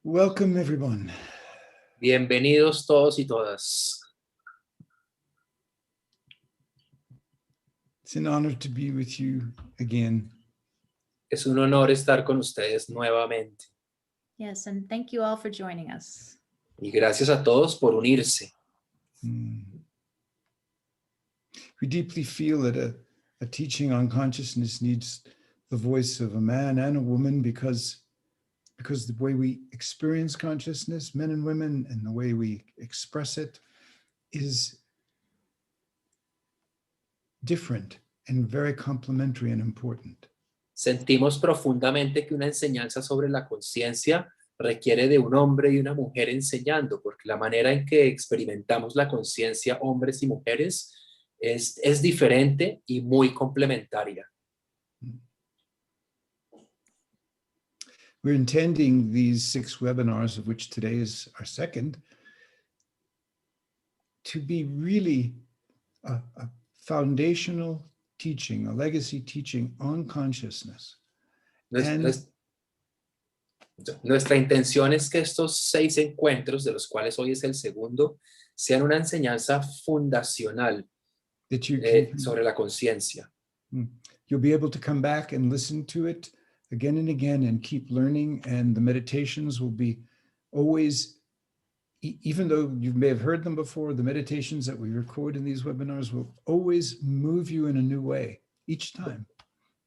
Welcome, everyone. Bienvenidos todos y todas. It's an honor to be with you again. Es un honor estar con ustedes nuevamente. Yes, and thank you all for joining us. Y gracias a todos por unirse. We deeply feel that a teaching on consciousness needs the voice of a man and a woman because the way we experience consciousness, men and women, and the way we express it is different and very complementary and important. Sentimos profundamente que una enseñanza sobre la conciencia requiere de un hombre y una mujer enseñando, porque la manera en que experimentamos la conciencia, hombres y mujeres, es diferente y muy complementaria. We're intending these 6 webinars, of which today is our second, to be really a foundational teaching, a legacy teaching on consciousness. Nuestra intención es que estos 6 encuentros, de los cuales hoy es el segundo, sean una enseñanza fundacional sobre la conciencia. You'll be able to come back and listen to it again and again and keep learning, and the meditations will be always, even though you may have heard them before, the meditations that we record in these webinars will always move you in a new way each time.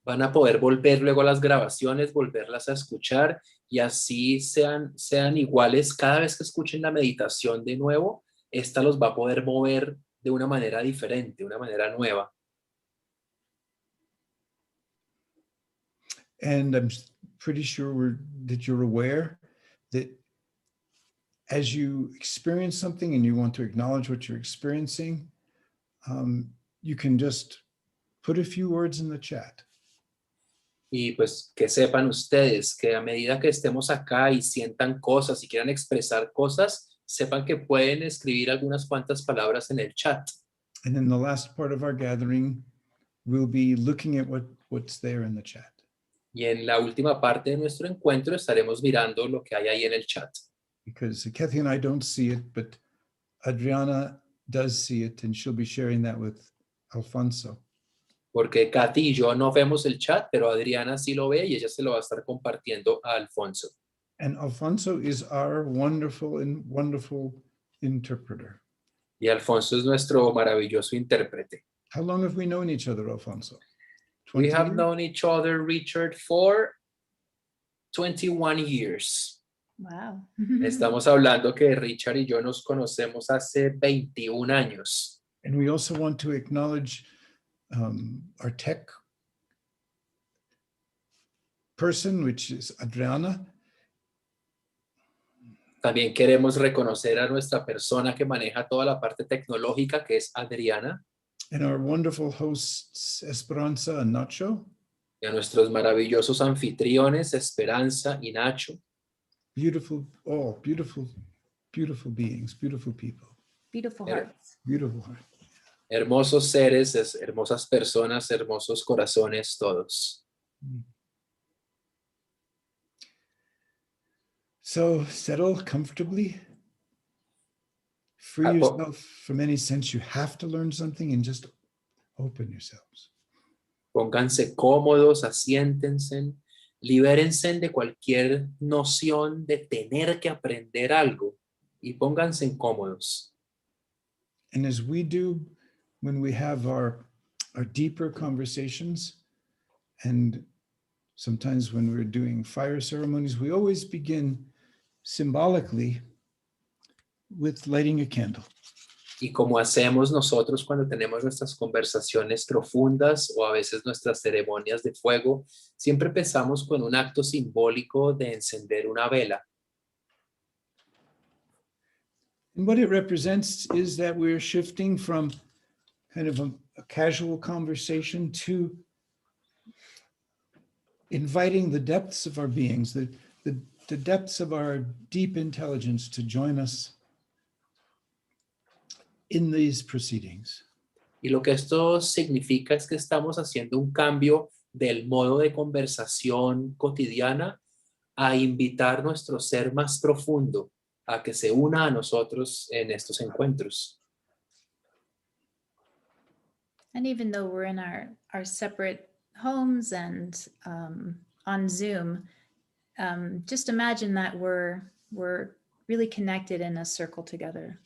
Van a poder volver luego a las grabaciones, volverlas a escuchar y así sean iguales cada vez que escuchen la meditación de nuevo. Esta los va a poder mover de una manera diferente, una manera nueva. And I'm pretty sure that you're aware that as you experience something and you want to acknowledge what you're experiencing, you can just put a few words in the chat. Y pues que sepan ustedes que a medida que estemos acá y sientan cosas y quieran expresar cosas, sepan que pueden escribir algunas cuantas palabras en el chat. And in the last part of our gathering, we'll be looking at what's there in the chat. Y en la última parte de nuestro encuentro estaremos mirando lo que hay ahí en el chat. Because Kathy and I don't see it, but Adriana does see it, and she'll be sharing that with Alfonso. Porque Katy y yo no vemos el chat, pero Adriana sí lo ve y ella se lo va a estar compartiendo a Alfonso. And Alfonso is our wonderful interpreter. Y Alfonso es nuestro maravilloso intérprete. How long have we known each other, Alfonso? We have known each other, Richard, for 21 years. Wow. Estamos hablando que Richard y yo nos conocemos hace 21 años. And we also want to acknowledge our tech person, which is Adriana. También queremos reconocer a nuestra persona que maneja toda la parte tecnológica, que es Adriana. And our wonderful hosts, Esperanza and Nacho. Y a nuestros maravillosos anfitriones, Esperanza y Nacho. Beautiful beings, beautiful people. Beautiful hearts. Beautiful hearts. Hermosos seres, hermosas personas, hermosos corazones todos. So settle comfortably. Free yourself from any sense you have to learn something and just open yourselves. Pónganse cómodos, asiéntense, libérense de cualquier noción de tener que aprender algo y pónganse cómodos. And as we do when we have our deeper conversations, and sometimes when we're doing fire ceremonies, we always begin symbolically with lighting a candle. Y como hacemos nosotros cuando tenemos nuestras conversaciones profundas o a veces nuestras ceremonias de fuego, siempre empezamos con un acto simbólico de encender una vela. And what it represents is that we're shifting from kind of a casual conversation to inviting the depths of our beings, the depths of our deep intelligence to join us in these proceedings. Y lo que esto significa es que estamos haciendo un cambio del modo de conversación cotidiana a invitar nuestro ser más profundo a que se una a nosotros en estos encuentros. And even though we're in our separate homes and on Zoom, just imagine that we're really connected in a circle together.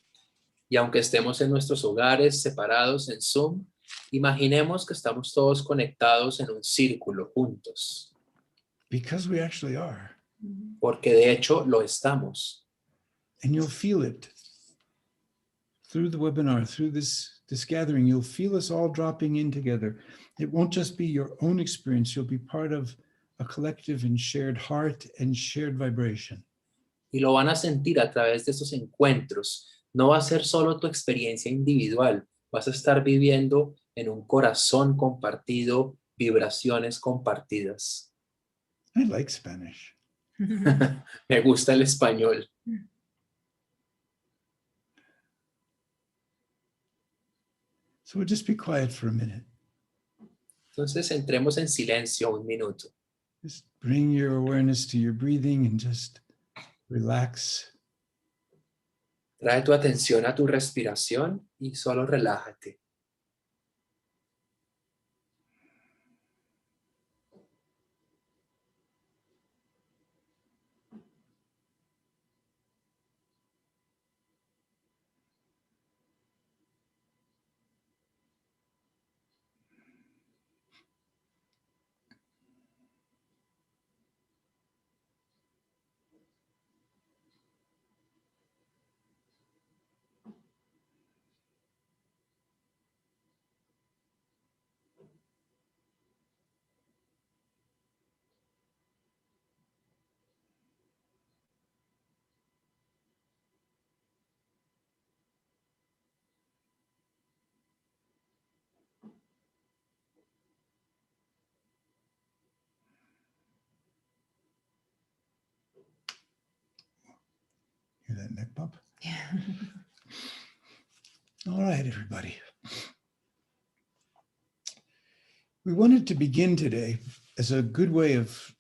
Y aunque estemos en nuestros hogares separados en Zoom, imaginemos que estamos todos conectados en un círculo juntos, Because we actually are. porque de hecho lo estamos. And you'll feel it through the webinar, through this gathering. You'll feel us all dropping in together. It won't just be your own experience. You'll be part of a collective and shared heart and shared vibration. Y lo van a sentir a través de esos encuentros. No va a ser solo tu experiencia individual, vas a estar viviendo en un corazón compartido, vibraciones compartidas. I like Spanish. Me gusta el español. So we'll just be quiet for a minute. Entonces entremos en silencio un minuto. Just bring your awareness to your breathing and just relax. Trae tu atención a tu respiración y solo relájate. Hear that neck bump? Yeah. All right, everybody. We wanted to begin today as a good way of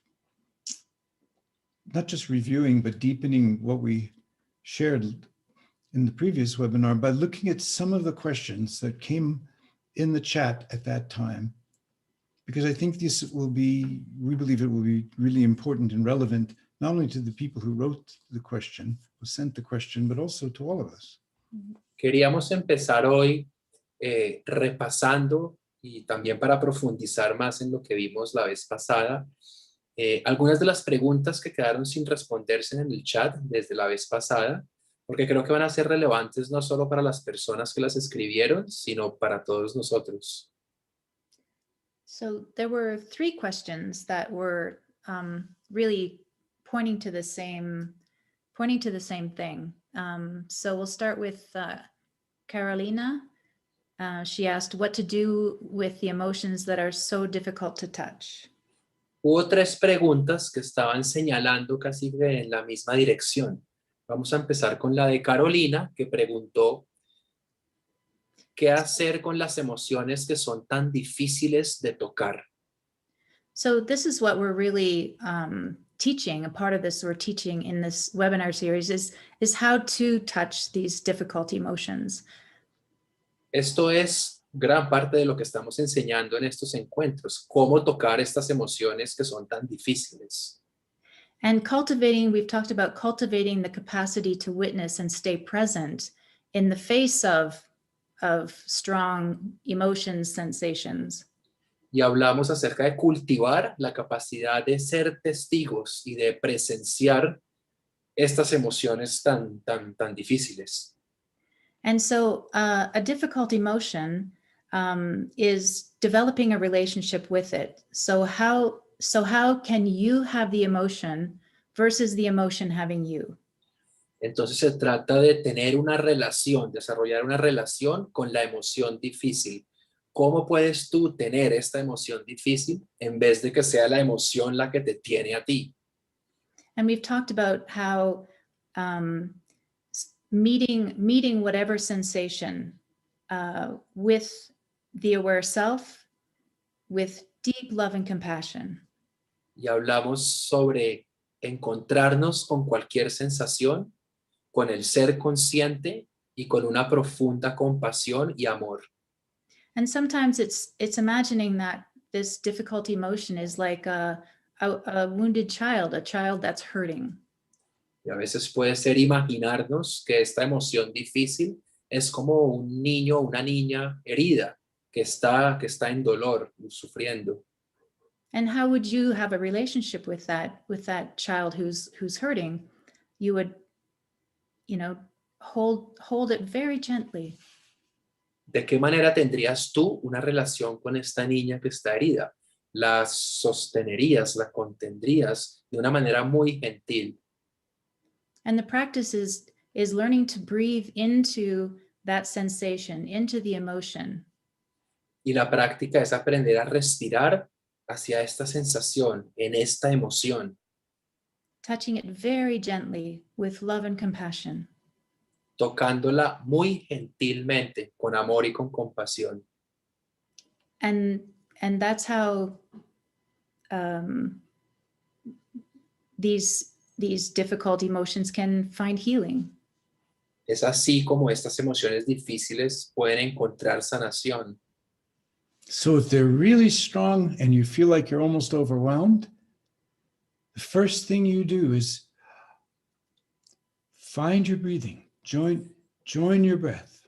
not just reviewing, but deepening what we shared in the previous webinar by looking at some of the questions that came in the chat at that time, because I think this will be, we believe it will be really important and relevant, not only to the people who wrote the question, who sent the question, but also to all of us. Queríamos empezar hoy repasando y también para profundizar más en lo que vimos la vez pasada, algunas de las preguntas que quedaron sin responderse en el chat desde la vez pasada, porque creo que van a ser relevantes no solo para las personas que las escribieron, sino para todos nosotros. So there were 3 questions that were really pointing to the same thing. So we'll start with Carolina. She asked what to do with the emotions that are so difficult to touch. Hubo 3 preguntas que estaban señalando casi que en la misma dirección. Vamos a empezar con la de Carolina, que preguntó qué hacer con las emociones que son tan difíciles de tocar. So this is what we're really teaching. A part of this we're teaching in this webinar series is how to touch these difficult emotions. Esto es gran parte de lo que estamos enseñando en estos encuentros, cómo tocar estas emociones que son tan difíciles. And we've talked about cultivating the capacity to witness and stay present in the face of strong emotions, sensations. Y hablamos acerca de cultivar la capacidad de ser testigos y de presenciar estas emociones tan difíciles. And so a difficult emotion is developing a relationship with it. So how can you have the emotion versus the emotion having you? Entonces se trata de tener una relación, desarrollar una relación con la emoción difícil. ¿Cómo puedes tú tener esta emoción difícil en vez de que sea la emoción la que te tiene a ti? And we've talked about how meeting whatever sensation with the aware self, with deep love and compassion. Y hablamos sobre encontrarnos con cualquier sensación, con el ser consciente y con una profunda compasión y amor. And sometimes it's imagining that this difficult emotion is like a wounded child, a child that's hurting. Y a veces puede ser imaginarnos que esta emoción difícil es como un niño o una niña herida que está en dolor, sufriendo. And how would you have a relationship with that child who's hurting? You would, hold it very gently. ¿De qué manera tendrías tú una relación con esta niña que está herida? La sostenerías, la contendrías de una manera muy gentil. And the practice is learning to breathe into that sensation, into the emotion. Y la práctica es aprender a respirar hacia esta sensación, en esta emoción, Touching it very gently with love and compassion. tocándola muy gentilmente, con amor y con compasión. And that's how these difficult emotions can find healing. Es así como estas emociones difíciles pueden encontrar sanación. So if they're really strong and you feel like you're almost overwhelmed, the first thing you do is find your breathing, join your breath.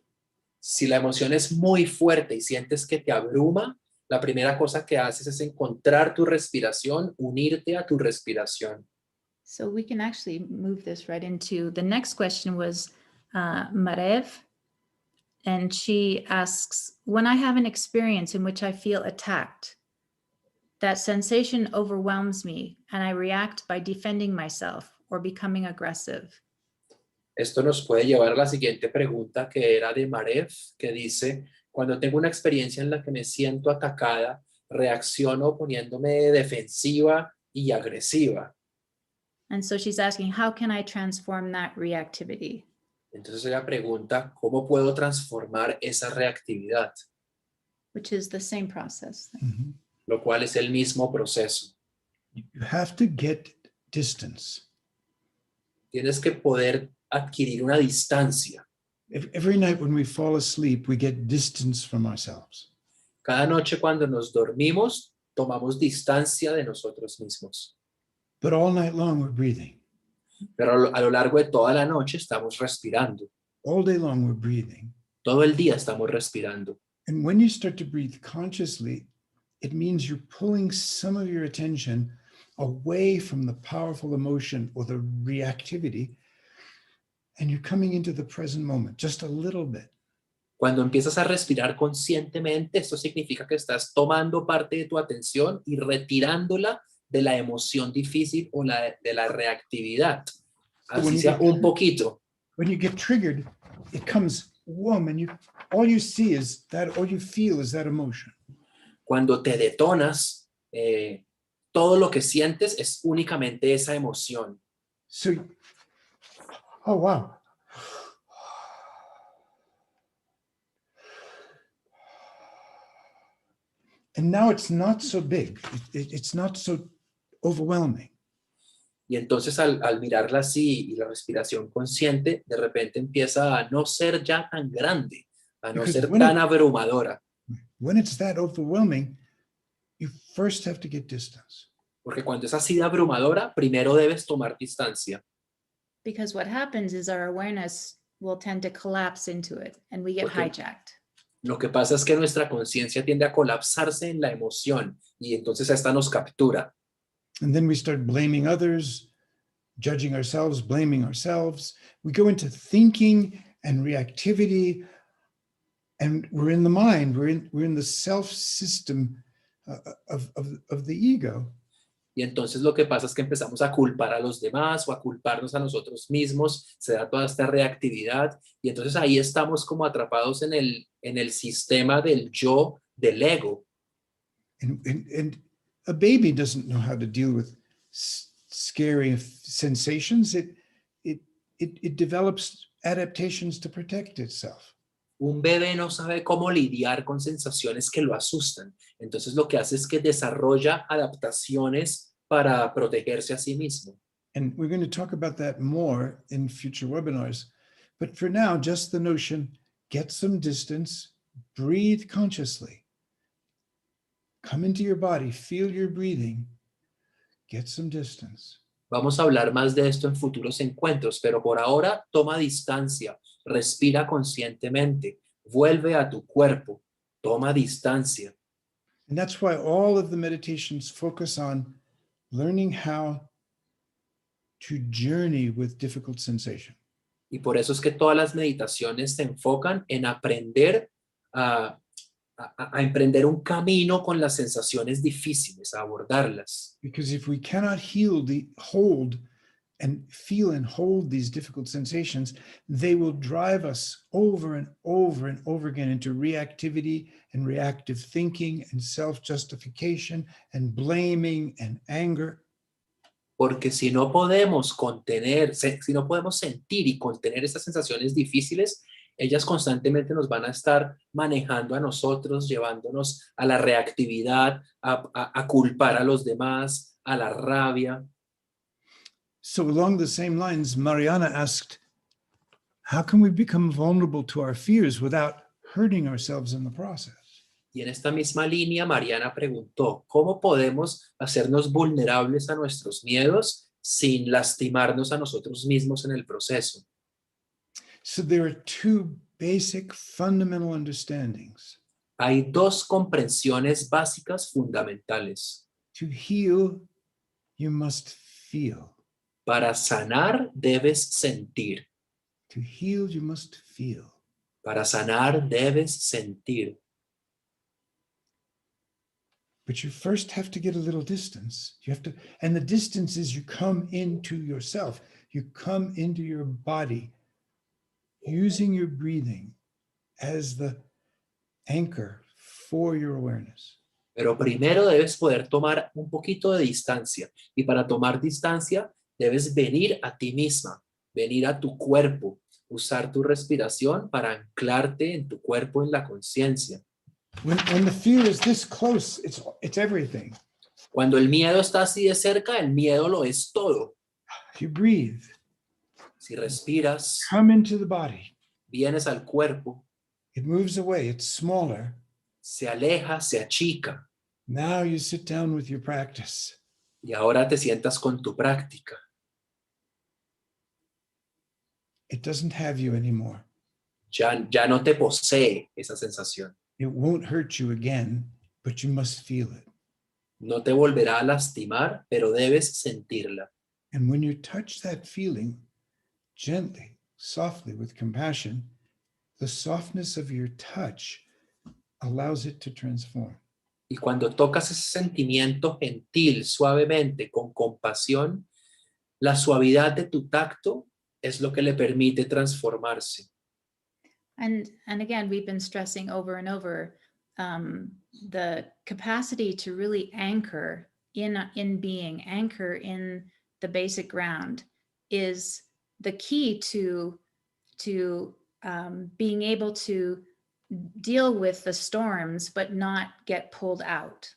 Si la emoción es muy fuerte y sientes que te abruma, la primera cosa que haces es encontrar tu respiración, unirte a tu respiración. So we can actually move this right into the next question was Marev. And she asks, when I have an experience in which I feel attacked, that sensation overwhelms me and I react by defending myself or becoming aggressive. Esto nos puede llevar a la siguiente pregunta, que era de Marev, que dice, cuando tengo una experiencia en la que me siento atacada, reacciono poniéndome defensiva y agresiva. And so she's asking, how can I transform that reactivity? Entonces ella pregunta, ¿cómo puedo transformar esa reactividad? Which is the same process. Mm-hmm. Lo cual es el mismo proceso. You have to get distance. Tienes que poder adquirir una distancia. Every night when we fall asleep, we get distance from ourselves. Cada noche cuando nos dormimos, tomamos distancia de nosotros mismos. But all night long, we're breathing. Pero a lo largo de toda la noche estamos respirando. All day long, we're breathing. Todo el día estamos respirando. And when you start to breathe consciously, it means you're pulling some of your attention away from the powerful emotion or the reactivity, and you're coming into the present moment just a little bit. Cuando empiezas a respirar conscientemente, esto significa que estás tomando parte de tu atención y retirándola de la emoción difícil o de la reactividad. Así sea un poquito. When you get triggered, it comes, whoom, and all you see is that, all you feel is that emotion. Cuando te detonas, todo lo que sientes es únicamente esa emoción. So, oh, wow. And now it's not so big. It's not so overwhelming. Y entonces al mirarla así y la respiración consciente, de repente empieza a no ser ya tan grande, a no ser tan abrumadora. When it's that overwhelming, you first have to get distance. Porque cuando es así de abrumadora, primero debes tomar distancia. Because what happens is our awareness will tend to collapse into it and we get hijacked. Lo que pasa es que nuestra conciencia tiende a colapsarse en la emoción y entonces esta nos captura. And then we start blaming others, judging ourselves, blaming ourselves. We go into thinking and reactivity, and we're in the mind. We're in the self system of the ego. Y entonces lo que pasa es que empezamos a culpar a los demás o a culparnos a nosotros mismos, se da toda esta reactividad y entonces ahí estamos como atrapados en el sistema del yo, del ego. And a baby doesn't know how to deal with scary sensations. It develops adaptations to protect itself. Un bebé no sabe cómo lidiar con sensaciones que lo asustan. Entonces lo que hace es que desarrolla adaptaciones para protegerse a sí mismo. And we're going to talk about that more in future webinars. But for now, just the notion, get some distance, breathe consciously. Come into your body, feel your breathing, get some distance. Vamos a hablar más de esto en futuros encuentros, pero por ahora toma distancia, respira conscientemente, vuelve a tu cuerpo, toma distancia. And that's why all of the meditations focus on learning how to journey with difficult sensation. Y por eso es que todas las meditaciones se enfocan en aprender a emprender un camino con las sensaciones difíciles, a abordarlas. Because if we cannot hold and feel and hold these difficult sensations, they will drive us over and over and over again into reactivity and reactive thinking and self-justification and blaming and anger. Porque si no podemos contener, si no podemos sentir y contener estas sensaciones difíciles, ellas constantemente nos van a estar manejando a nosotros, llevándonos a la reactividad, a culpar a los demás, a la rabia. So along the same lines, Mariana asked, how can we become vulnerable to our fears without hurting ourselves in the process? Y en esta misma línea, Mariana preguntó, ¿cómo podemos hacernos vulnerables a nuestros miedos sin lastimarnos a nosotros mismos en el proceso? So there are two basic fundamental understandings. Hay dos comprensiones básicas fundamentales. To heal, you must feel. Para sanar, debes sentir. To heal, you must feel. Para sanar, debes sentir. But you first have to get a little distance. You have to, and the distance is you come into yourself. You come into your body, using your breathing as the anchor for your awareness. Pero primero debes poder tomar un poquito de distancia. Y para tomar distancia, debes venir a ti misma, venir a tu cuerpo, usar tu respiración para anclarte en tu cuerpo, en la conciencia. When the fear is this close, it's everything. Cuando el miedo está así de cerca, el miedo lo es todo. You breathe, Si respiras, come into the body. vienes al cuerpo, It moves away, it's smaller. se aleja, se achica. Now you sit down with your practice. Y ahora te sientas con tu práctica. It doesn't have you anymore. Ya no te posee esa sensación. It won't hurt you again, but you must feel it. No te volverá a lastimar, pero debes sentirla. And when you touch that feeling gently, softly, with compassion, the softness of your touch allows it to transform. Y cuando tocas ese sentimiento gentil, suavemente, con compasión, la suavidad de tu tacto es lo que le permite transformarse. And again, we've been stressing over and over the capacity to really anchor in being, anchor in the basic ground is the key to being able to deal with the storms, but not get pulled out.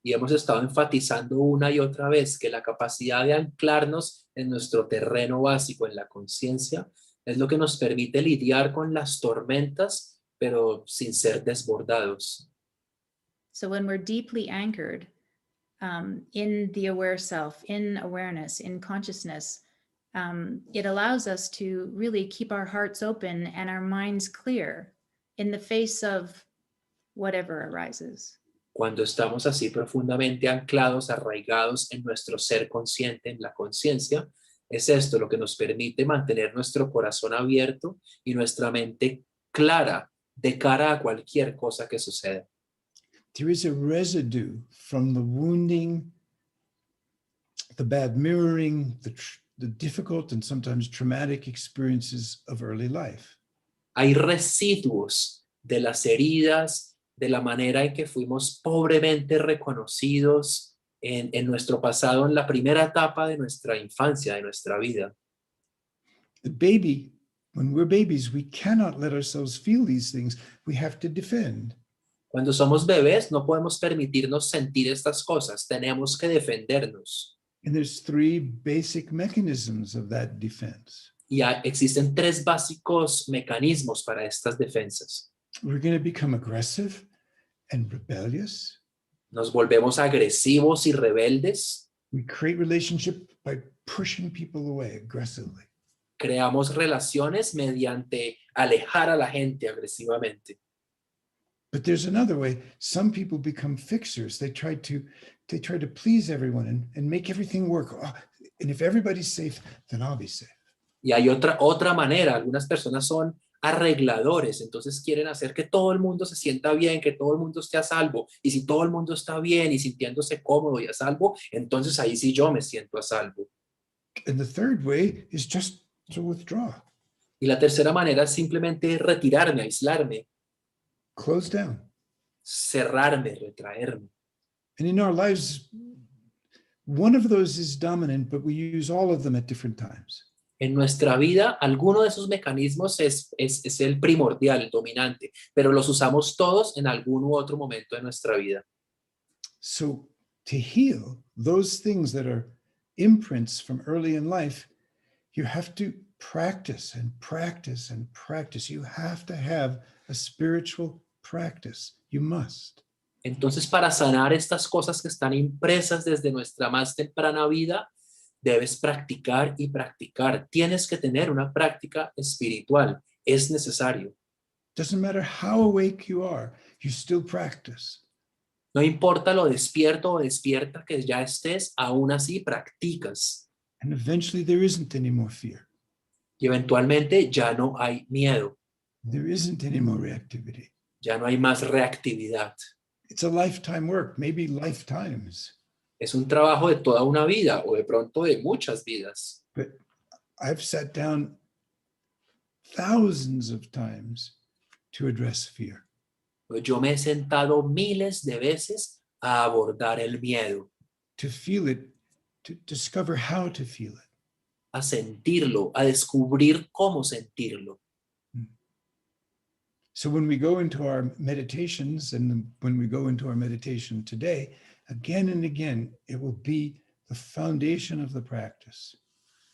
Y hemos estado enfatizando una y otra vez que la capacidad de anclarnos en nuestro terreno básico, en la conciencia, es lo que nos permite lidiar con las tormentas, pero sin ser desbordados. So when we're deeply anchored in the aware self, in awareness, in consciousness, it allows us to really keep our hearts open and our minds clear in the face of whatever arises. Cuando estamos así profundamente anclados, arraigados en nuestro ser consciente, en la conciencia, es esto lo que nos permite mantener nuestro corazón abierto y nuestra mente clara de cara a cualquier cosa que suceda. There is a residue from the wounding, the bad mirroring, the difficult and sometimes traumatic experiences of early life. Hay residuos de las heridas, de la manera en que fuimos pobremente reconocidos en nuestro pasado, en la primera etapa de nuestra infancia, de nuestra vida. The baby, when we're babies, we cannot let ourselves feel these things. We have to defend. Cuando somos bebés no podemos permitirnos sentir estas cosas, tenemos que defendernos. And there's three basic mechanisms of that defense. Y existen tres básicos mecanismos para estas defensas. We're going to become aggressive and rebellious. Nos volvemos agresivos y rebeldes. We create relationship by pushing people away aggressively. Creamos relaciones mediante alejar a la gente agresivamente. But there's another way. Some people become fixers. They try to please everyone and make everything work. Oh, and if everybody's safe, then I'll be safe. Y hay otra manera. Algunas personas son arregladores, entonces quieren hacer que todo el mundo se sienta bien, que todo el mundo esté a salvo. Y si todo el mundo está bien y sintiéndose cómodo y a salvo, entonces ahí sí yo me siento a salvo. And the third way is just to withdraw. Y la tercera manera es simplemente retirarme, aislarme, Close down. cerrarme, retraerme. And in our lives, one of those is dominant, but we use all of them at different times. En nuestra vida, alguno de esos mecanismos es el primordial, el dominante, pero los usamos todos en algún u otro momento de nuestra vida. So to heal those things that are imprints from early in life, you have to practice and practice and practice. You have to have a spiritual practice. You must. Entonces, para sanar estas cosas que están impresas desde nuestra más temprana vida, debes practicar y practicar. Tienes que tener una práctica espiritual. Es necesario. Doesn't matter how awake you are, you still practice. No importa lo despierto o despierta que ya estés, aún así practicas. And eventually there isn't any more fear. Y eventualmente ya no hay miedo, There isn't any more reactivity. ya no hay más reactividad. It's a lifetime work, maybe lifetimes. Es un trabajo de toda una vida o de pronto de muchas vidas. But I've sat down thousands of times to address fear. Yo me he sentado miles de veces a abordar el miedo, To feel it, to discover how to feel it. a sentirlo, a descubrir cómo sentirlo. So when we go into our meditations and when we go into our meditation today, again and again, it will be the foundation of the practice.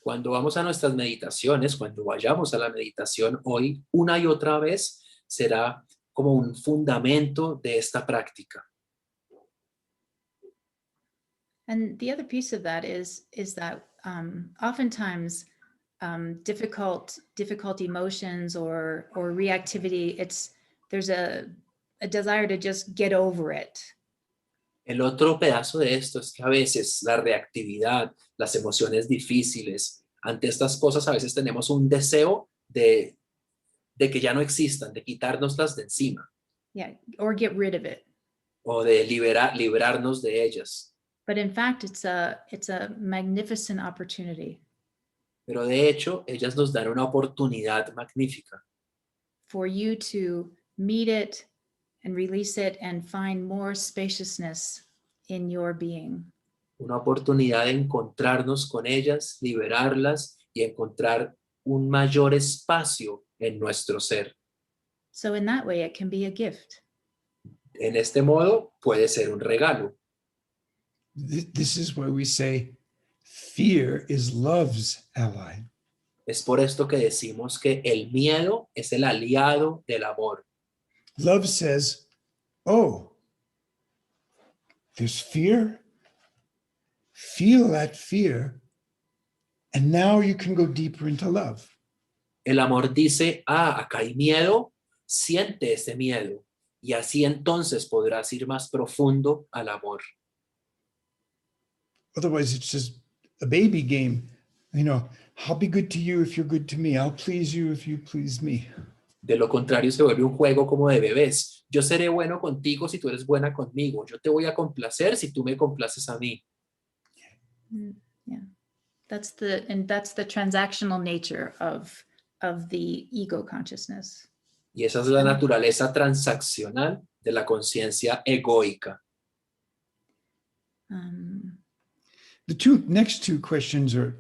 Cuando vamos a nuestras meditaciones, cuando vayamos a la meditación hoy, una y otra vez, será como un fundamento de esta práctica. And the other piece of that is that oftentimes difficult emotions or reactivity, there's a desire to just get over it. El otro pedazo de esto es que a veces la reactividad, las emociones difíciles, ante estas cosas a veces tenemos un deseo de que ya no existan, de quitárnoslas de encima. Yeah, or get rid of it. O de librarnos de ellas. But in fact, it's a magnificent opportunity Pero de hecho, ellas nos dan una oportunidad magnífica for you to meet it and release it and find more spaciousness in your being. una oportunidad de encontrarnos con ellas, liberarlas y encontrar un mayor espacio en nuestro ser. So in that way, it can be a gift. En este modo, puede ser un regalo. This is why we say fear is love's ally. Es por esto que decimos que el miedo es el aliado del amor. Love says, oh, there's fear. Feel that fear. And now you can go deeper into love. El amor dice, acá hay miedo, siente ese miedo. Y así entonces podrás ir más profundo al amor. Otherwise, it's just a baby game. You know, I'll be good to you if you're good to me. I'll please you if you please me. De lo contrario, se vuelve un juego como de bebés. Yo seré bueno contigo si tú eres buena conmigo. Yo te voy a complacer si tú me complaces a mí. Yeah, that's the transactional nature of the ego consciousness. Y esa es la naturaleza transaccional de la conciencia egoica. The next two questions are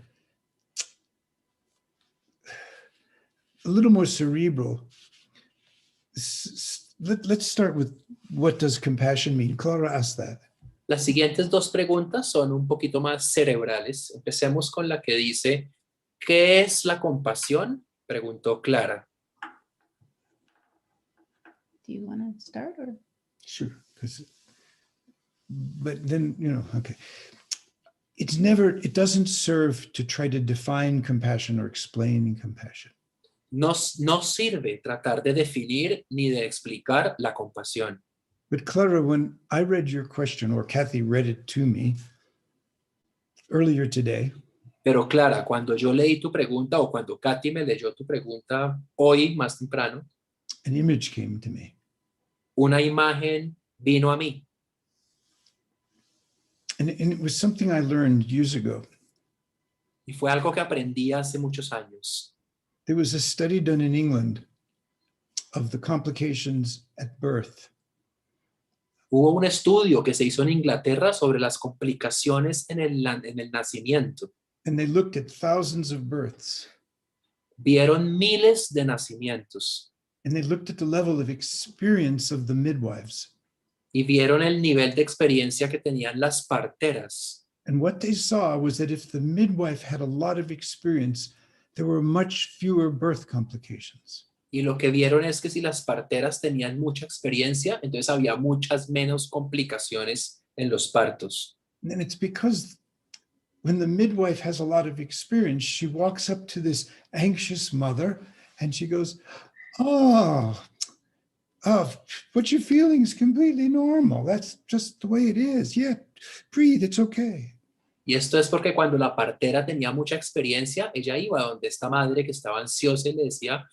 a little more cerebral. Let's start with, what does compassion mean? Clara asked that. Las siguientes dos preguntas son un poquito más cerebrales. Empecemos con la que dice, ¿qué es la compasión? Preguntó Clara. Do you want to start or? Sure. But then, okay. It doesn't serve to try to define compassion or explain compassion. No sirve tratar de definir ni de explicar la compasión. But Clara, when I read your question, or Kathy read it to me earlier today, Pero Clara, cuando yo leí tu pregunta o cuando Katy me leyó tu pregunta hoy más temprano, an image came to me. una imagen vino a mí. And it was something I learned years ago. Y fue algo que aprendí hace muchos años. There was a study done in England of the complications at birth. Hubo un estudio que se hizo en Inglaterra sobre las complicaciones en el nacimiento. And they looked at thousands of births. Vieron miles de nacimientos And they looked at the level of experience of the midwives. y vieron el nivel de experiencia que tenían las parteras. And what they saw was that if the midwife had a lot of experience, there were much fewer birth complications. Y lo que vieron es que si las parteras tenían mucha experiencia, entonces había muchas menos complicaciones en los partos. And it's because when the midwife has a lot of experience, she walks up to this anxious mother and she goes, oh, what you're feeling is completely normal. That's just the way it is. Yeah, breathe, it's okay. Y esto es porque cuando la partera tenía mucha experiencia, ella iba donde esta madre que estaba ansiosa y le decía,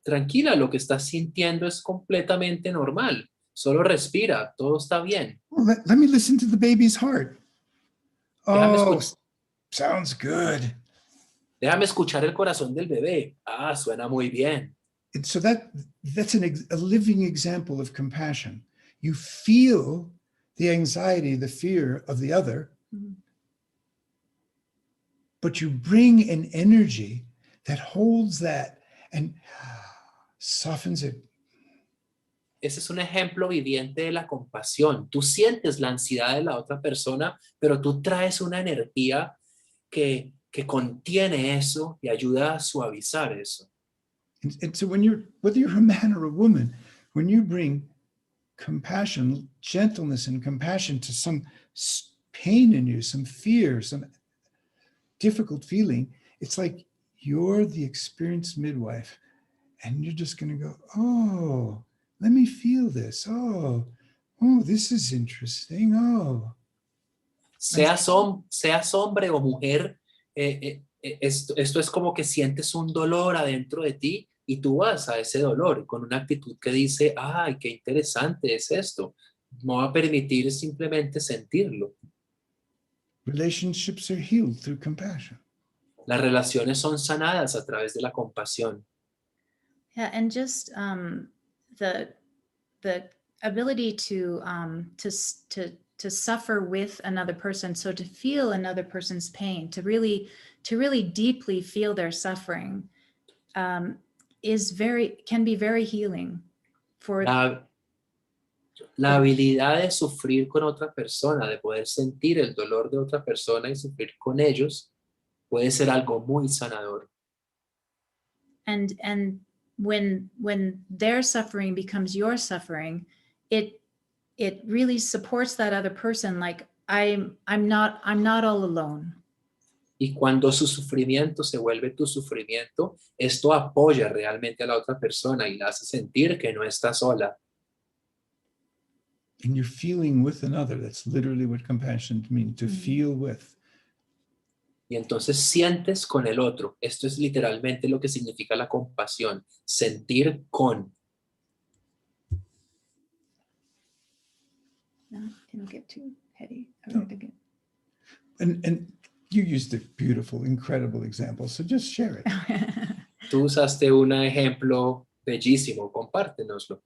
tranquila, lo que estás sintiendo es completamente normal. Solo respira, todo está bien. Well, let me listen to the baby's heart. Déjame, Oh, sounds good. déjame escuchar el corazón del bebé. Ah, suena muy bien. And so that's a living example of compassion. You feel the anxiety, the fear of the other, but you bring an energy that holds that and softens it. Ese es un ejemplo viviente de la compasión. Tú sientes la ansiedad de la otra persona, pero tú traes una energía que contiene eso y ayuda a suavizar eso. And so whether you're a man or a woman, when you bring compassion, gentleness and compassion to some pain in you, some fear, some difficult feeling, it's like you're the experienced midwife and you're just going to go, oh, let me feel this. Oh, this is interesting. Oh. Seas hombre o mujer, esto es como que sientes un dolor adentro de ti y tú vas a ese dolor con una actitud que dice, ay, qué interesante es esto. Me va a permitir simplemente sentirlo. Relationships are healed through compassion. Las relaciones son sanadas a través de la compasión. Yeah, and just the ability to suffer with another person, so to feel another person's pain, to really deeply feel their suffering, can be very healing for. La habilidad de sufrir con otra persona, de poder sentir el dolor de otra persona y sufrir con ellos, puede ser algo muy sanador. And when their suffering becomes your suffering, it really supports that other person. Like I'm not all alone. Y cuando su sufrimiento se vuelve tu sufrimiento, esto apoya realmente a la otra persona y la hace sentir que no está sola. And you're feeling with another. That's literally what compassion means, to feel with. Y entonces sientes con el otro. Esto es literalmente lo que significa la compasión, sentir con. No, don't get too heady. And you used a beautiful, incredible example, so just share it. Tú usaste un ejemplo bellísimo, compártenoslo.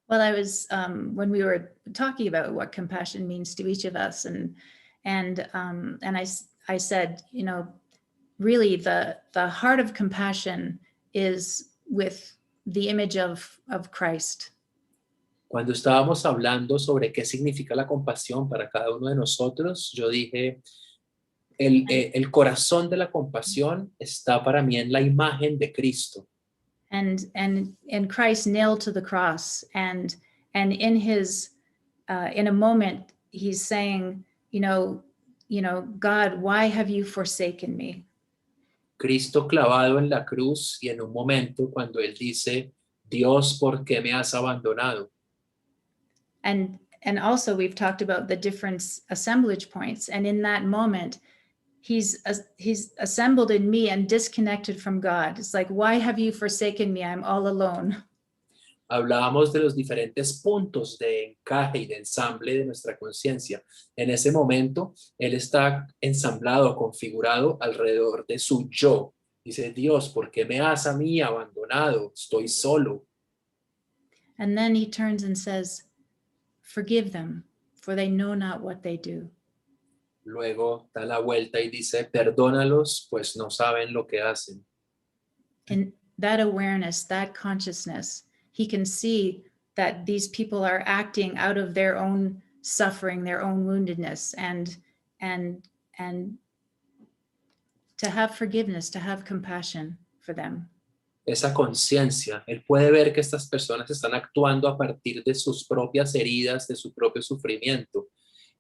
Well, I was when we were talking about what compassion means to each of us, and I said, really the heart of compassion is with the image of Christ. Cuando estábamos hablando sobre qué significa la compasión para cada uno de nosotros, yo dije, el corazón de la compasión está para mí en la imagen de Cristo. And Christ nailed to the cross, and in his in a moment he's saying, God, why have you forsaken me? Cristo clavado en la cruz y en un momento cuando Él dice, Dios, ¿por qué me has abandonado? And also we've talked about the different assemblage points, and in that moment he's assembled in me and disconnected from God. It's like, why have you forsaken me? I'm all alone. Hablábamos de los diferentes puntos de encaje y de ensamble de nuestra conciencia. En ese momento, Él está ensamblado, configurado alrededor de su yo. Dice, Dios, ¿por qué me has a mí abandonado? Estoy solo. And then he turns and says, forgive them, for they know not what they do. Luego da la vuelta y dice, perdónalos, pues no saben lo que hacen. And that awareness, that consciousness, he can see that these people are acting out of their own suffering, their own woundedness, and to have forgiveness, to have compassion for them. Esa conciencia, Él puede ver que estas personas están actuando a partir de sus propias heridas, de su propio sufrimiento,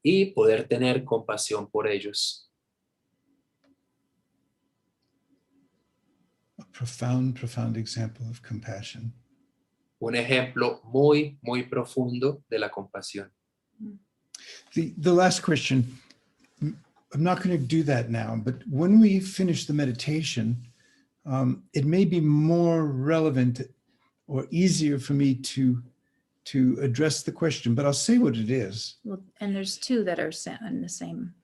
y poder tener compasión por ellos. A profound, profound example of compassion. Un ejemplo muy, muy profundo de la compasión. The last question, I'm not going to do that now, but when we finish the meditation, it may be more relevant or easier for me to address the question, but I'll say what it is. Well, and there's two that are in the same.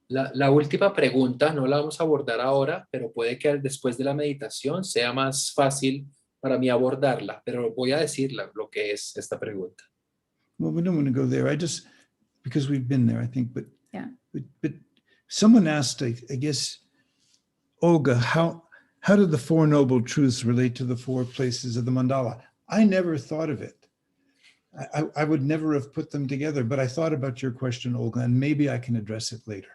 La última pregunta no la vamos a abordar ahora, pero puede que después de la meditación sea más fácil para mí abordarla, pero voy a decirla lo que es esta pregunta. Well, we don't want to go there. Because we've been there, I think, but Yeah. But someone asked, I guess, Olga, how do the Four Noble Truths relate to the four places of the mandala? I never thought of it. I would never have put them together, but I thought about your question, Olga, and maybe I can address it later.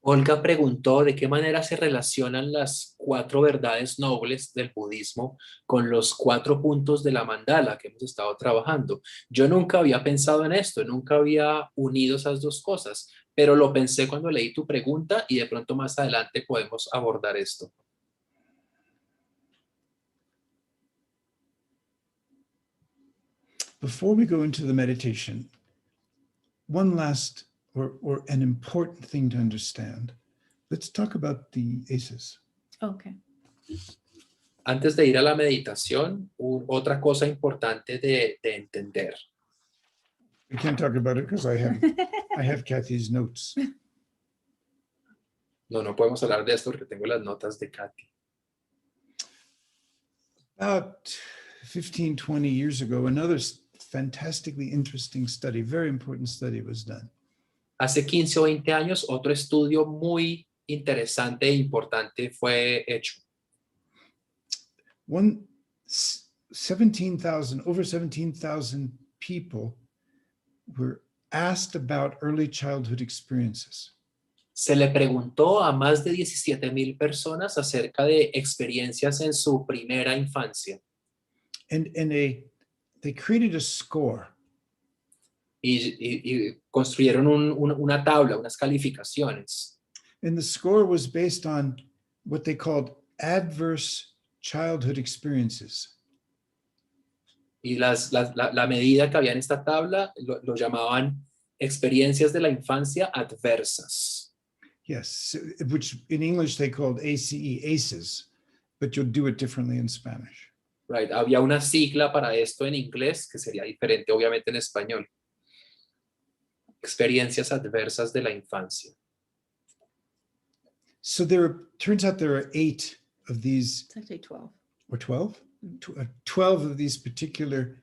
Olga preguntó de qué manera se relacionan las cuatro verdades nobles del budismo con los cuatro puntos de la mandala que hemos estado trabajando. Yo nunca había pensado en esto, nunca había unido esas dos cosas, pero lo pensé cuando leí tu pregunta y de pronto más adelante podemos abordar esto. Before we go into the meditation, one last or an important thing to understand. Let's talk about the aces. Okay. Antes de ir a la meditación, otra cosa importante de entender. We can't talk about it because I have Kathy's notes. No podemos hablar de esto porque tengo las notas de Katy. About 15, 20 years ago, another fantastically interesting study, very important study was done. Hace 15 o 20 años, otro estudio muy interesante e importante fue hecho. Over 17,000 people were asked about early childhood experiences. Se le preguntó a más de 17,000 personas acerca de experiencias en su primera infancia. And they created a score. Y construyeron una tabla, unas calificaciones. And the score was based on what they called adverse childhood experiences. Y la medida que había en esta tabla lo llamaban experiencias de la infancia adversas. Yes, which in English they called ACE, ACEs, but you'll do it differently in Spanish. Right. Había una sigla para esto en inglés que sería diferente, obviamente, en español. Experiencias adversas de la infancia. So turns out there are 8 of these. It's actually 12. Or 12? 12 of these particular,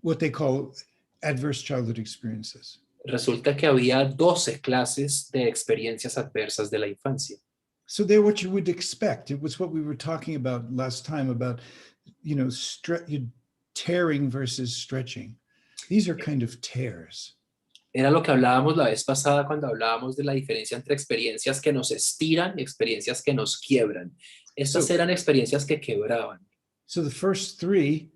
what they call adverse childhood experiences. Resulta que había 12 clases de experiencias adversas de la infancia. So they're what you would expect. It was what we were talking about last time about, tearing versus stretching. These are kind of tears. Era lo que hablábamos la vez pasada cuando hablábamos de la diferencia entre experiencias que nos estiran y experiencias que nos quiebran. Estas So- eran experiencias que quebraban. So the first three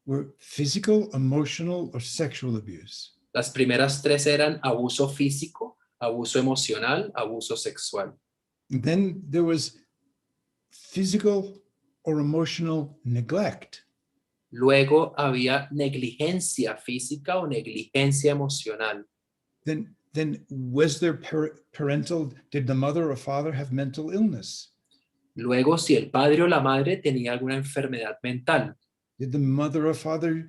were physical, emotional, or sexual abuse. Las primeras tres eran abuso físico, abuso emocional, abuso sexual. And then there was physical or emotional neglect. Luego había negligencia física o negligencia emocional. Then was there parental, did the mother or father have mental illness? Luego, si el padre o la madre tenía alguna enfermedad mental. Did the mother or father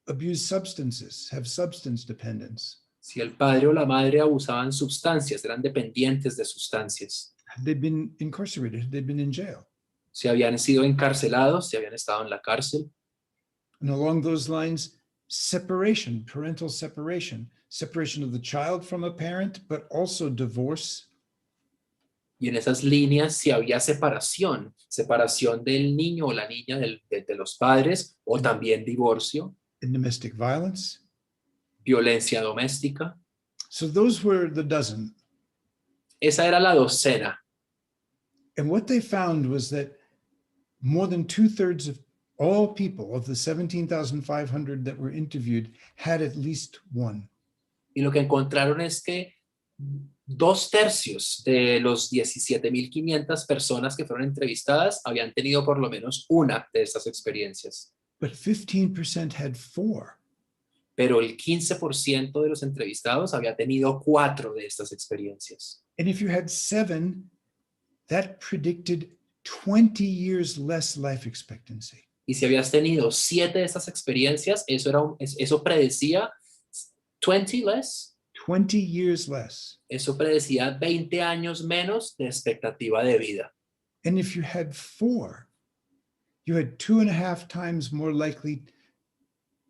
abuse substances, have substance dependence? Si el padre o la madre abusaban sustancias, eran dependientes de sustancias. Had they been incarcerated? Had they been in jail? Si habían sido encarcelados, si habían estado en la cárcel. And along those lines, separation, parental separation, separation of the child from a parent, but also divorce. Y en esas líneas, si había separación, separación del niño o la niña de los padres, o también divorcio, And domestic violence. violencia doméstica. So those were the dozen. Esa era la docena. And what they found was that more than 2/3 of all people of the 17,500 that were interviewed had at least one. Y lo que encontraron es que 2/3 de los 17,500 personas que fueron entrevistadas habían tenido por lo menos una de estas experiencias. But 15% had four. Pero el 15% de los entrevistados había tenido 4 de estas experiencias. And if you had 7, that predicted 20 years less life expectancy. Y si habías tenido 7 de estas experiencias, eso predecía 20 less. 20 years less. Eso predecía 20 años menos de expectativa de vida. And if you had 4, you had 2.5 times more likely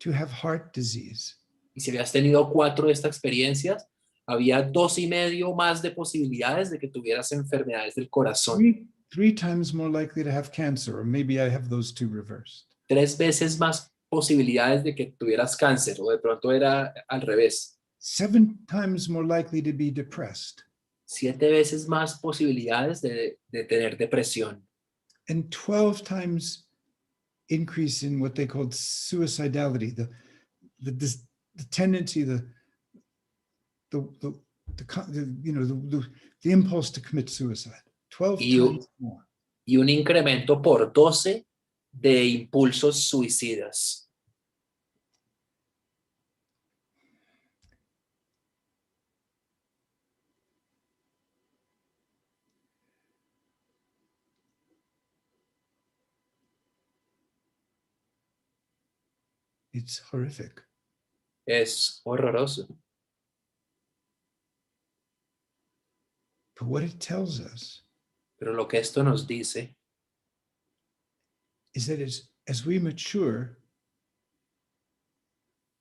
to have heart disease. Y si habías tenido 4 de estas experiencias, había 2,5 más de posibilidades de que tuvieras enfermedades del corazón. Three times more likely to have cancer, or maybe I have those two reversed. 3 veces más posibilidades de que tuvieras cáncer, o de pronto era al revés. 7 times more likely to be depressed. 7 veces más posibilidades de tener depresión. And 12 times increase in what they called suicidality, the tendency, the impulse to commit suicide. 12 times more. Y un incremento por 12 de impulsos suicidas. It's horrific. Es horroroso. But what it tells us Pero lo que esto nos dice is that as we mature,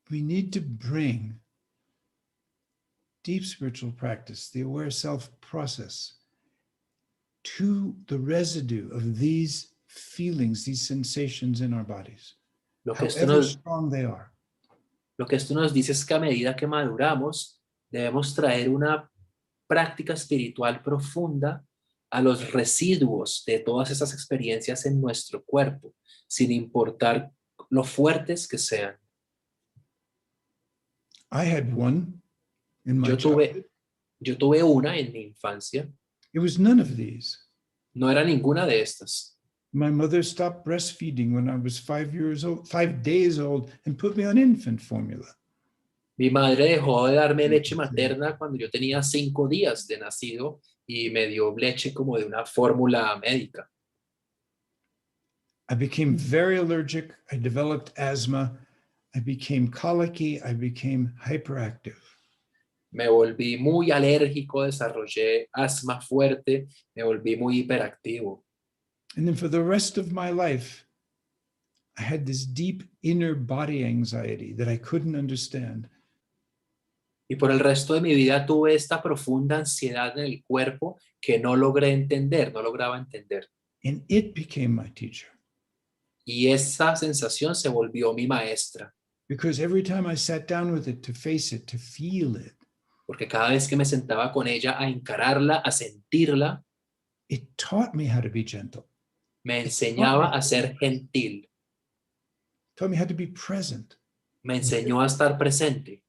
we need to bring deep spiritual practice, the aware self process, to the residue of these feelings, these sensations in our bodies, lo que esto however nos, strong they are. lo que esto nos dice es que a medida que maduramos, debemos traer una práctica espiritual profunda a los residuos de todas esas experiencias en nuestro cuerpo, sin importar lo fuertes que sean. I had one in my Yo childhood. tuve una en mi infancia. It was none of these. No era ninguna de estas. My mother stopped breastfeeding when I was 5 days old, and put me on infant formula. Mi madre dejó de darme leche materna cuando yo tenía 5 días de nacido y me dio leche como de una fórmula médica. I became very allergic. I developed asthma. I became colicky. I became hyperactive. Me volví muy alérgico, desarrollé asma fuerte, me volví muy hiperactivo. And then for the rest of my life, I had this deep inner body anxiety that I couldn't understand. Y por el resto de mi vida tuve esta profunda ansiedad en el cuerpo que no logré entender, no lograba entender. And it became my teacher. Y esa sensación se volvió mi maestra, because every time I sat down with it to face it, to feel it, porque cada vez que me sentaba con ella a encararla, a sentirla, it taught me how to be gentle. me It enseñaba a ser gentil, taught me how to be present. me enseñó a estar presente.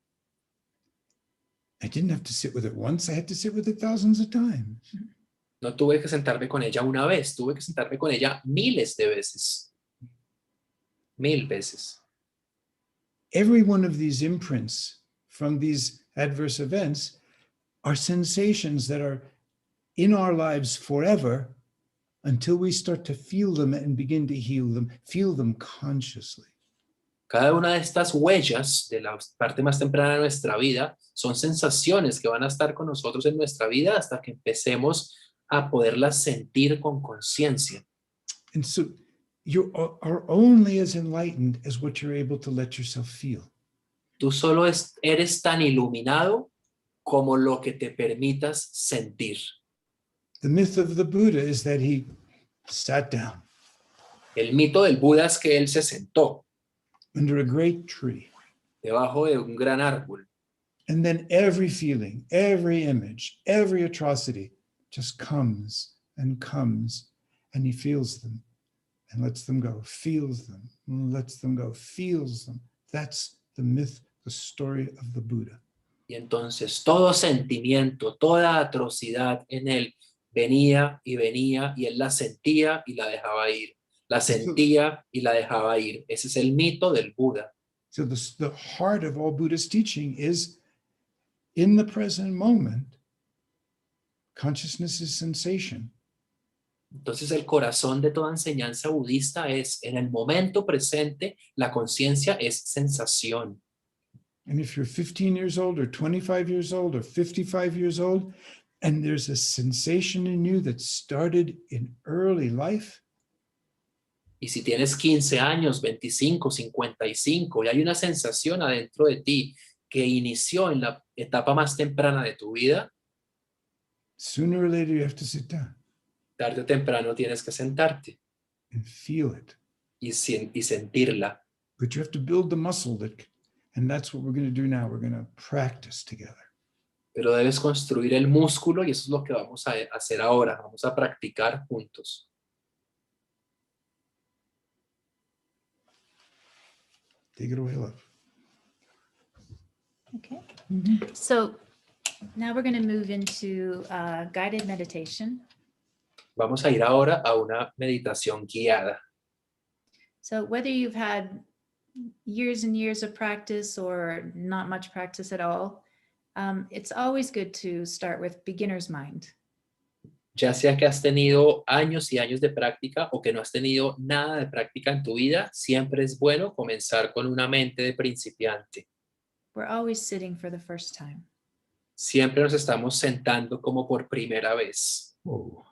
I didn't have to sit with it once. I had to sit with it thousands of times. No tuve que sentarme con ella una vez, tuve que sentarme con ella miles de veces, 1000 veces. Every one of these imprints from these adverse events are sensations that are in our lives forever until we start to feel them and begin to heal them, feel them consciously. Cada una de estas huellas de la parte más temprana de nuestra vida son sensaciones que van a estar con nosotros en nuestra vida hasta que empecemos a poderlas sentir con conciencia. And so you are only as enlightened as what you're able to let yourself feel. Tú solo eres tan iluminado como lo que te permitas sentir. The myth of the Buddha is that he sat down El mito del Buda es que él se sentó under a great tree, debajo de un gran árbol and then every feeling, every image, every atrocity just comes, and he feels them and lets them go, feels them, and lets them go, feels them. That's the myth, the story of the Buddha. y entonces todo sentimiento, toda atrocidad en él venía y él la sentía y la dejaba ir. La sentía y la dejaba ir. Ese es el mito del Buda. So the heart of all Buddhist teaching is in the present moment, consciousness is sensation. Entonces el corazón de toda enseñanza budista es en el momento presente, la conciencia es sensación. And if you're 15 years old or 25 years old or 55 years old, and there's a sensation in you that started in early life, Y si tienes 15 años, 25, 55 y hay una sensación adentro de ti que inició en la etapa más temprana de tu vida, sooner or later you have to sit down tarde o temprano tienes que sentarte and feel it. y sentirla. But you have to build the muscle and that's what we're going to do now. We're going to practice together. Pero debes construir el músculo y eso es lo que vamos a hacer ahora. Vamos a practicar juntos. Take it away, love. Okay. So now we're going to move into guided meditation. Vamos a ir ahora a una meditación guiada. So whether you've had years and years of practice or not much practice at all, it's always good to start with beginner's mind. Ya sea que has tenido años y años de práctica o que no has tenido nada de práctica en tu vida, siempre es bueno comenzar con una mente de principiante. We're always sitting for the first time. Siempre nos estamos sentando como por primera vez. Whoa.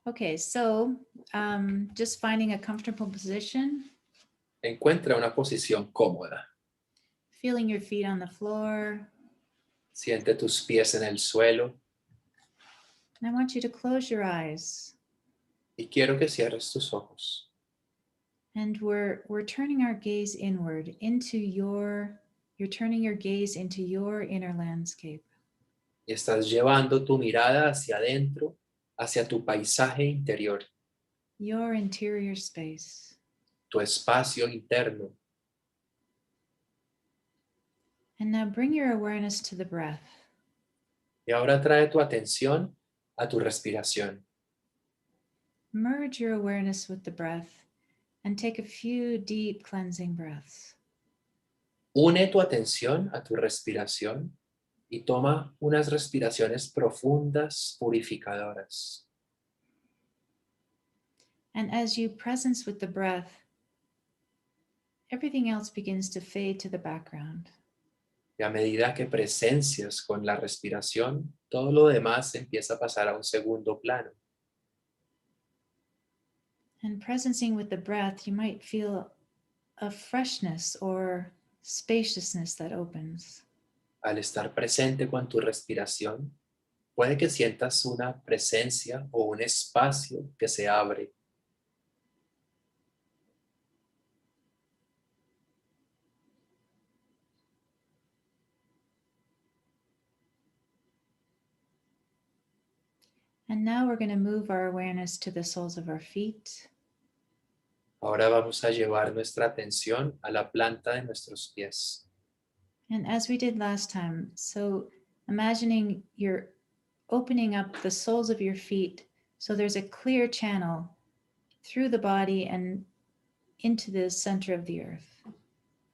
Okay, so just finding a comfortable position, Encuentra una posición cómoda. feeling your feet on the floor. Siente tus pies en el suelo And I want you to close your eyes. y quiero que cierres tus ojos. And we're turning our gaze inward into you're turning your gaze into your inner landscape. Y estás llevando tu mirada hacia adentro, hacia tu paisaje interior, Your interior space. tu espacio interno. And now bring your awareness to the breath. Y ahora trae tu atención a tu respiración. Merge your awareness with the breath and take a few deep cleansing breaths. Une tu atención a tu respiración y toma unas respiraciones profundas, purificadoras. And as you presence with the breath, everything else begins to fade to the background. Y a medida que presencias con la respiración, todo lo demás empieza a pasar a un segundo plano. And presencing with the breath, you might feel a freshness or spaciousness that opens. Al estar presente con tu respiración, puede que sientas una presencia o un espacio que se abre. And now we're going to move our awareness to the soles of our feet. Ahora vamos a llevar nuestra atención a la planta de nuestros pies. And as we did last time, so imagining you're opening up the soles of your feet so there's a clear channel through the body and into the center of the earth.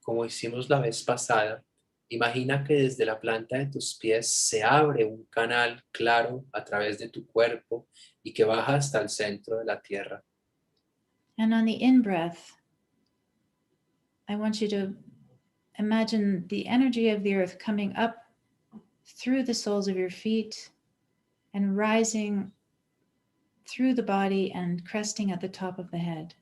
Como hicimos la vez pasada, imagina que desde la planta de tus pies se abre un canal claro a través de tu cuerpo y que baja hasta el centro de la tierra. And on the in-breath, I want you to imagine the energy of the earth coming up through the soles of your feet and rising through the body and cresting at the top of the head.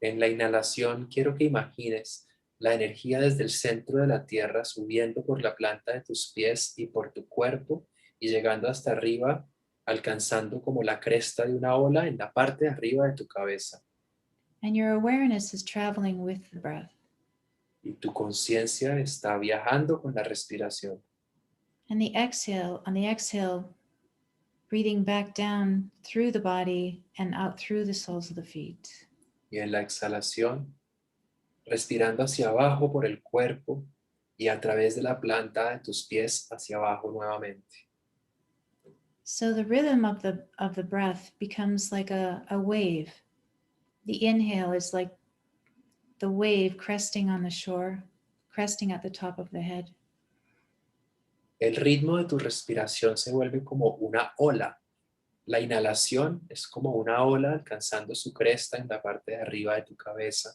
En la inhalación quiero que imagines la energía desde el centro de la tierra subiendo por la planta de tus pies y por tu cuerpo y llegando hasta arriba, alcanzando como la cresta de una ola en la parte de arriba de tu cabeza. And your awareness is traveling with the breath. Y tu conciencia está viajando con la respiración. And on the exhale, breathing back down through the body and out through the soles of the feet. Y en la exhalación, respirando hacia abajo por el cuerpo y a través de la planta de tus pies hacia abajo nuevamente. So the rhythm of the breath becomes like a wave. The inhale is like the wave cresting on the shore, cresting at the top of the head. El ritmo de tu respiración se vuelve como una ola. La inhalación es como una ola alcanzando su cresta en la parte de arriba de tu cabeza.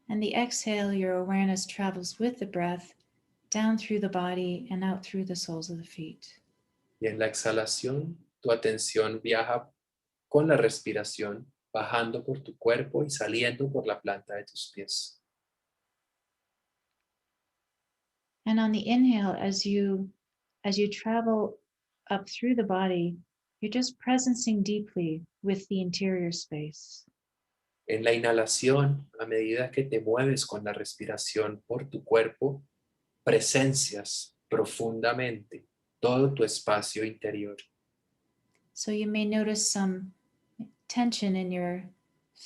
And the exhale, your awareness travels with the breath down through the body and out through the soles of the feet. Y en la exhalación, tu atención viaja con la respiración, bajando por tu cuerpo y saliendo por la planta de tus pies. And on the inhale, as you travel up through the body, you're just presencing deeply with the interior space. En la inhalación, a medida que te mueves con la respiración por tu cuerpo, presencias profundamente todo tu espacio interior. So you may notice some tension in your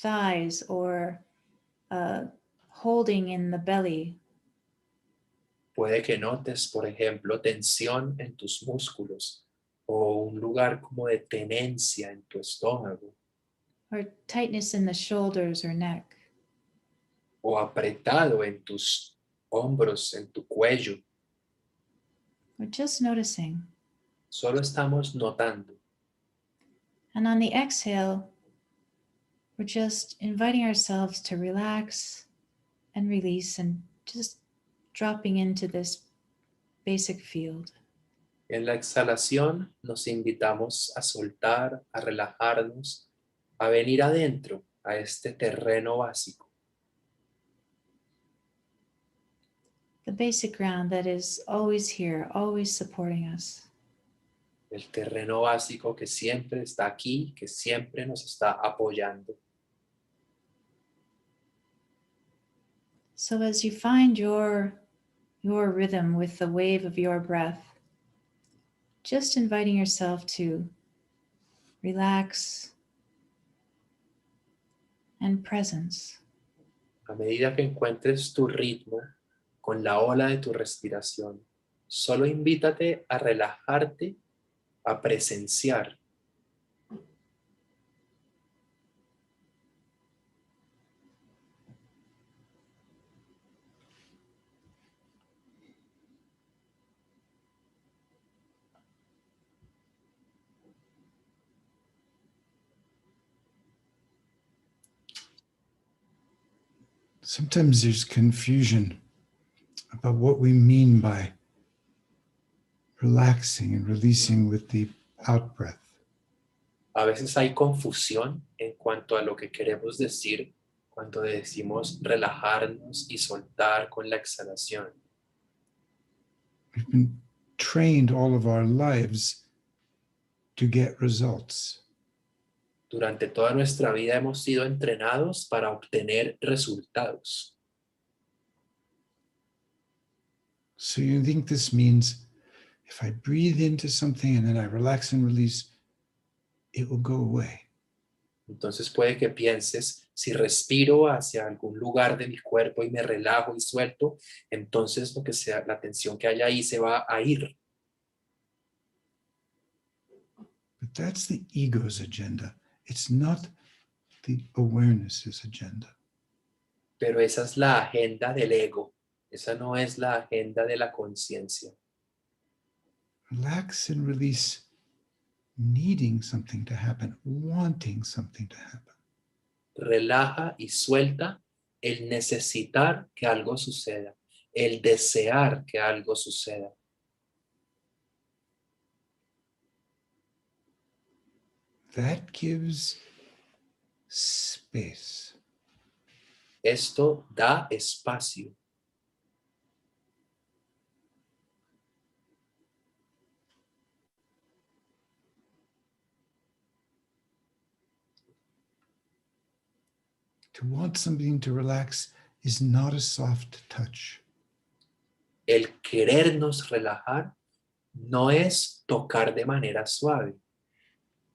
thighs or holding in the belly. Puede que notes, por ejemplo, tensión en tus músculos o un lugar como de tenencia en tu estómago Or tightness in the shoulders or neck. o apretado en tus hombros, en tu cuello. Or just noticing. Solo estamos notando. And on the exhale, we're just inviting ourselves to relax and release and just dropping into this basic field. En la exhalación nos invitamos a soltar, a relajarnos, a venir adentro, a este terreno básico. The basic ground that is always here, always supporting us. El terreno básico que siempre está aquí, que siempre nos está apoyando. So as you find your rhythm with the wave of your breath, just inviting yourself to relax and presence. A medida que encuentres tu ritmo con la ola de tu respiración, solo invítate a relajarte, a presenciar. Sometimes there's confusion about what we mean by relaxing and releasing with the out breath. A veces hay confusión en cuanto a lo que queremos decir cuando decimos relajarnos y soltar con la exhalación. We've been trained all of our lives to get results. Durante toda nuestra vida hemos sido entrenados para obtener resultados. So you think this means if I breathe into something and then I relax and release, it will go away. Entonces puede que pienses, si respiro hacia algún lugar de mi cuerpo y me relajo y suelto, entonces lo que sea, la tensión que haya ahí se va a ir. But that's the ego's agenda. It's not the awareness's agenda. Pero esa es la agenda del ego. Esa no es la agenda de la conciencia. Relax and release needing something to happen, wanting something to happen. Relaja y suelta el necesitar que algo suceda, el desear que algo suceda. That gives space. Esto da espacio. To want something to relax is not a soft touch. El querernos relajar no es tocar de manera suave.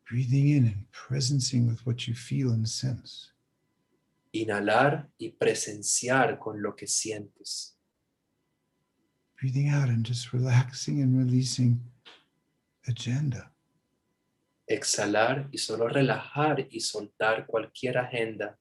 Breathing in and presencing with what you feel and sense. Inhalar y presenciar con lo que sientes. Breathing out and just relaxing and releasing agenda. Exhalar y solo relajar y soltar cualquier agenda.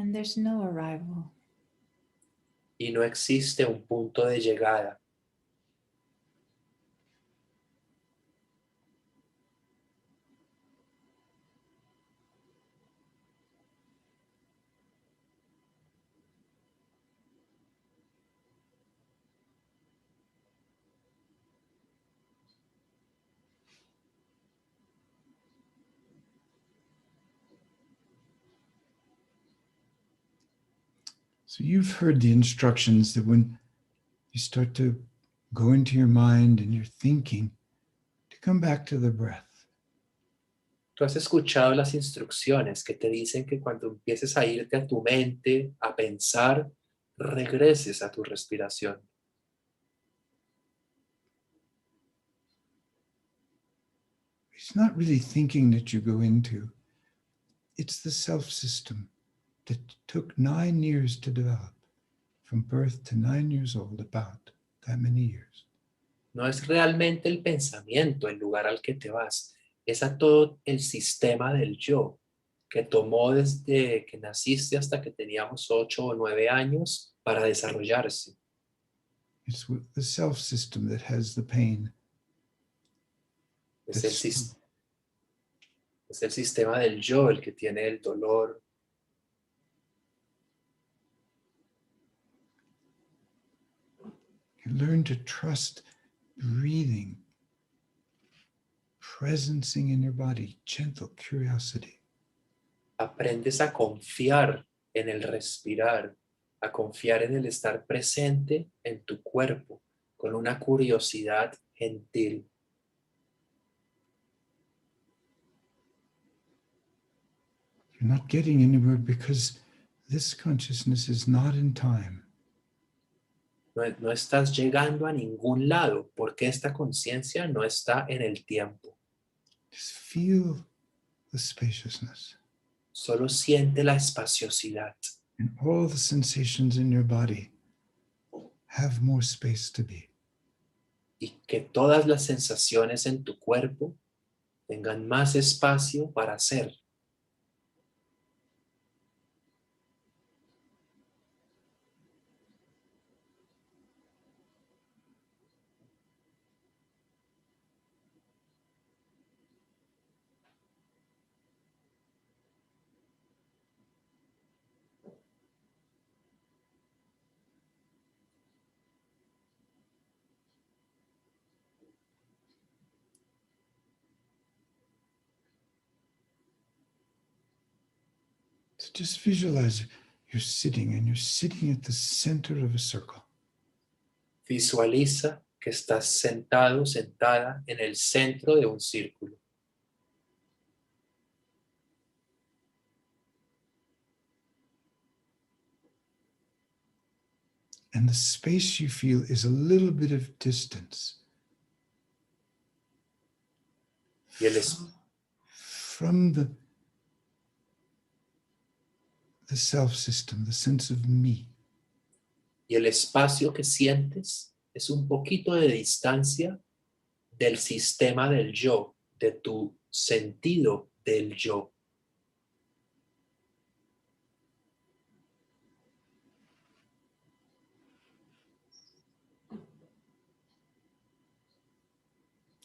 And there's no arrival. Y no existe un punto de llegada. So you've heard the instructions that when you start to go into your mind and your thinking, to come back to the breath. Tú has escuchado las instrucciones que te dicen que cuando empieces a irte a tu mente, a pensar, regreses a tu respiración. It's not really thinking that you go into. It's the self system that took 9 years to develop, from birth to 9 years old, about that many years. No es realmente el pensamiento el lugar al que te vas, es a todo el sistema del yo que tomó desde que naciste hasta que teníamos 8 o 9 años para desarrollarse. It's the self system that has the pain. Es el sistema del yo el que tiene el dolor. You learn to trust breathing, presencing in your body, gentle curiosity. Aprendes a confiar en el respirar, a confiar en el estar presente en tu cuerpo con una curiosidad gentil. You're not getting anywhere because this consciousness is not in time. No estás llegando a ningún lado porque esta conciencia no está en el tiempo. Just feel the spaciousness Solo siente la espaciosidad and all the sensations in your body have more space to be. y que todas las sensaciones en tu cuerpo tengan más espacio para ser. So just visualize you're sitting and you're sitting at the center of a circle. Visualiza que estás sentado, sentada en el centro de un círculo. And the space you feel is a little bit of distance Y el, from the self system, the sense of me. y el espacio que sientes es un poquito de distancia del sistema del yo, de tu sentido del yo.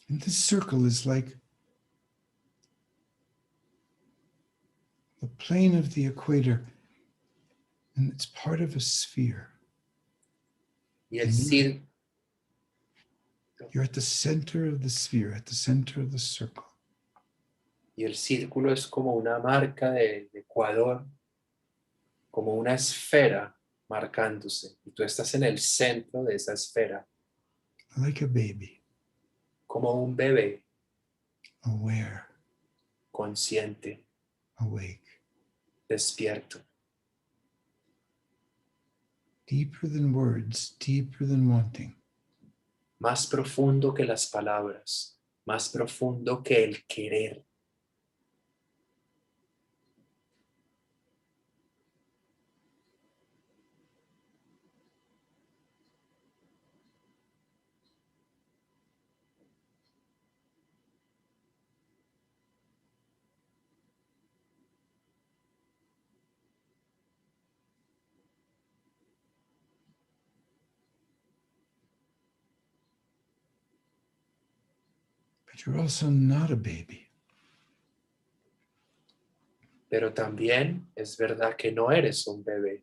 And this circle is like the plane of the equator, and it's part of a sphere. Y el, And cir- you're at the center of the sphere, at the center of the circle. y el círculo es como una marca del ecuador, como una esfera marcándose. Y tú estás en el centro de esa esfera, Like a baby, como un bebé aware, consciente, awake, despierto. deeper than words, deeper than wanting. Más profundo que las palabras, más profundo que el querer. But you're also not a baby. Pero también es verdad que no eres un bebé.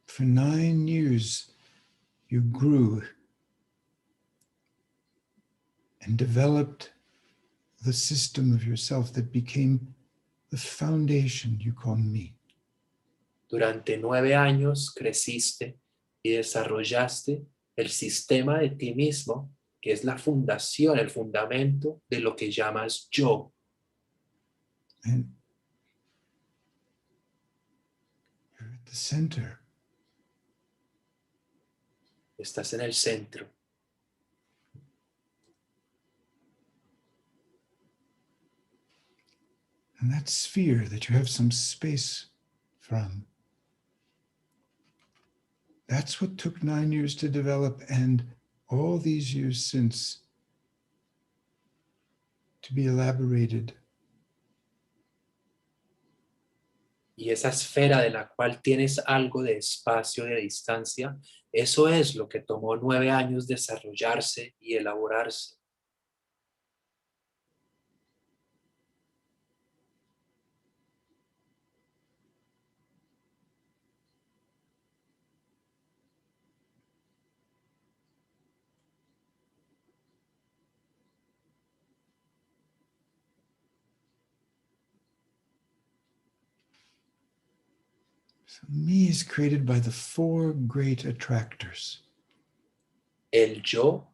For 9 years, you grew and developed the system of yourself that became the foundation you call me. Durante 9 años creciste y desarrollaste el sistema de ti mismo, que es la fundación, el fundamento de lo que llamas yo. And you're at the center. Estás en el centro. And that sphere that you have some space from, that's what took 9 years to develop, and all these years since to be elaborated. Y esa esfera de la cual tienes algo de espacio, de distancia, eso es lo que tomó 9 años desarrollarse y elaborarse. So me is created by the 4 great attractors. El yo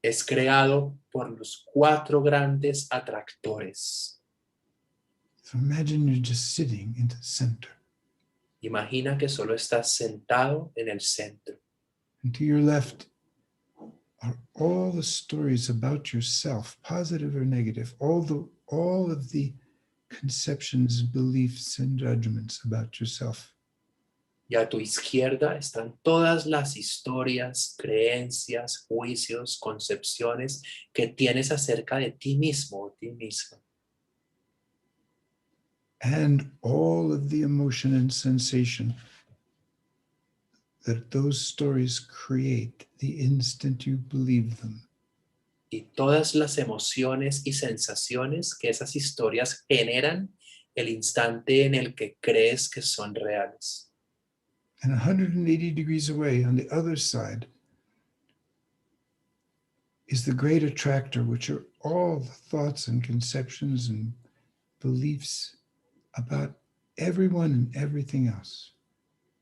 es creado por los 4 grandes atractores. So imagine you're just sitting in the center. Imagina que solo estás sentado en el centro. And to your left are all the stories about yourself, positive or negative, all of the conceptions, beliefs, and judgments about yourself. Y a tu izquierda están todas las historias, creencias, juicios, concepciones que tienes acerca de ti mismo o ti misma. And all of the emotion and sensation that those stories create the instant you believe them. Y todas las emociones y sensaciones que esas historias generan el instante en el que crees que son reales. And 180 degrees away on the other side is the great attractor, which are all the thoughts and conceptions and beliefs about everyone and everything else.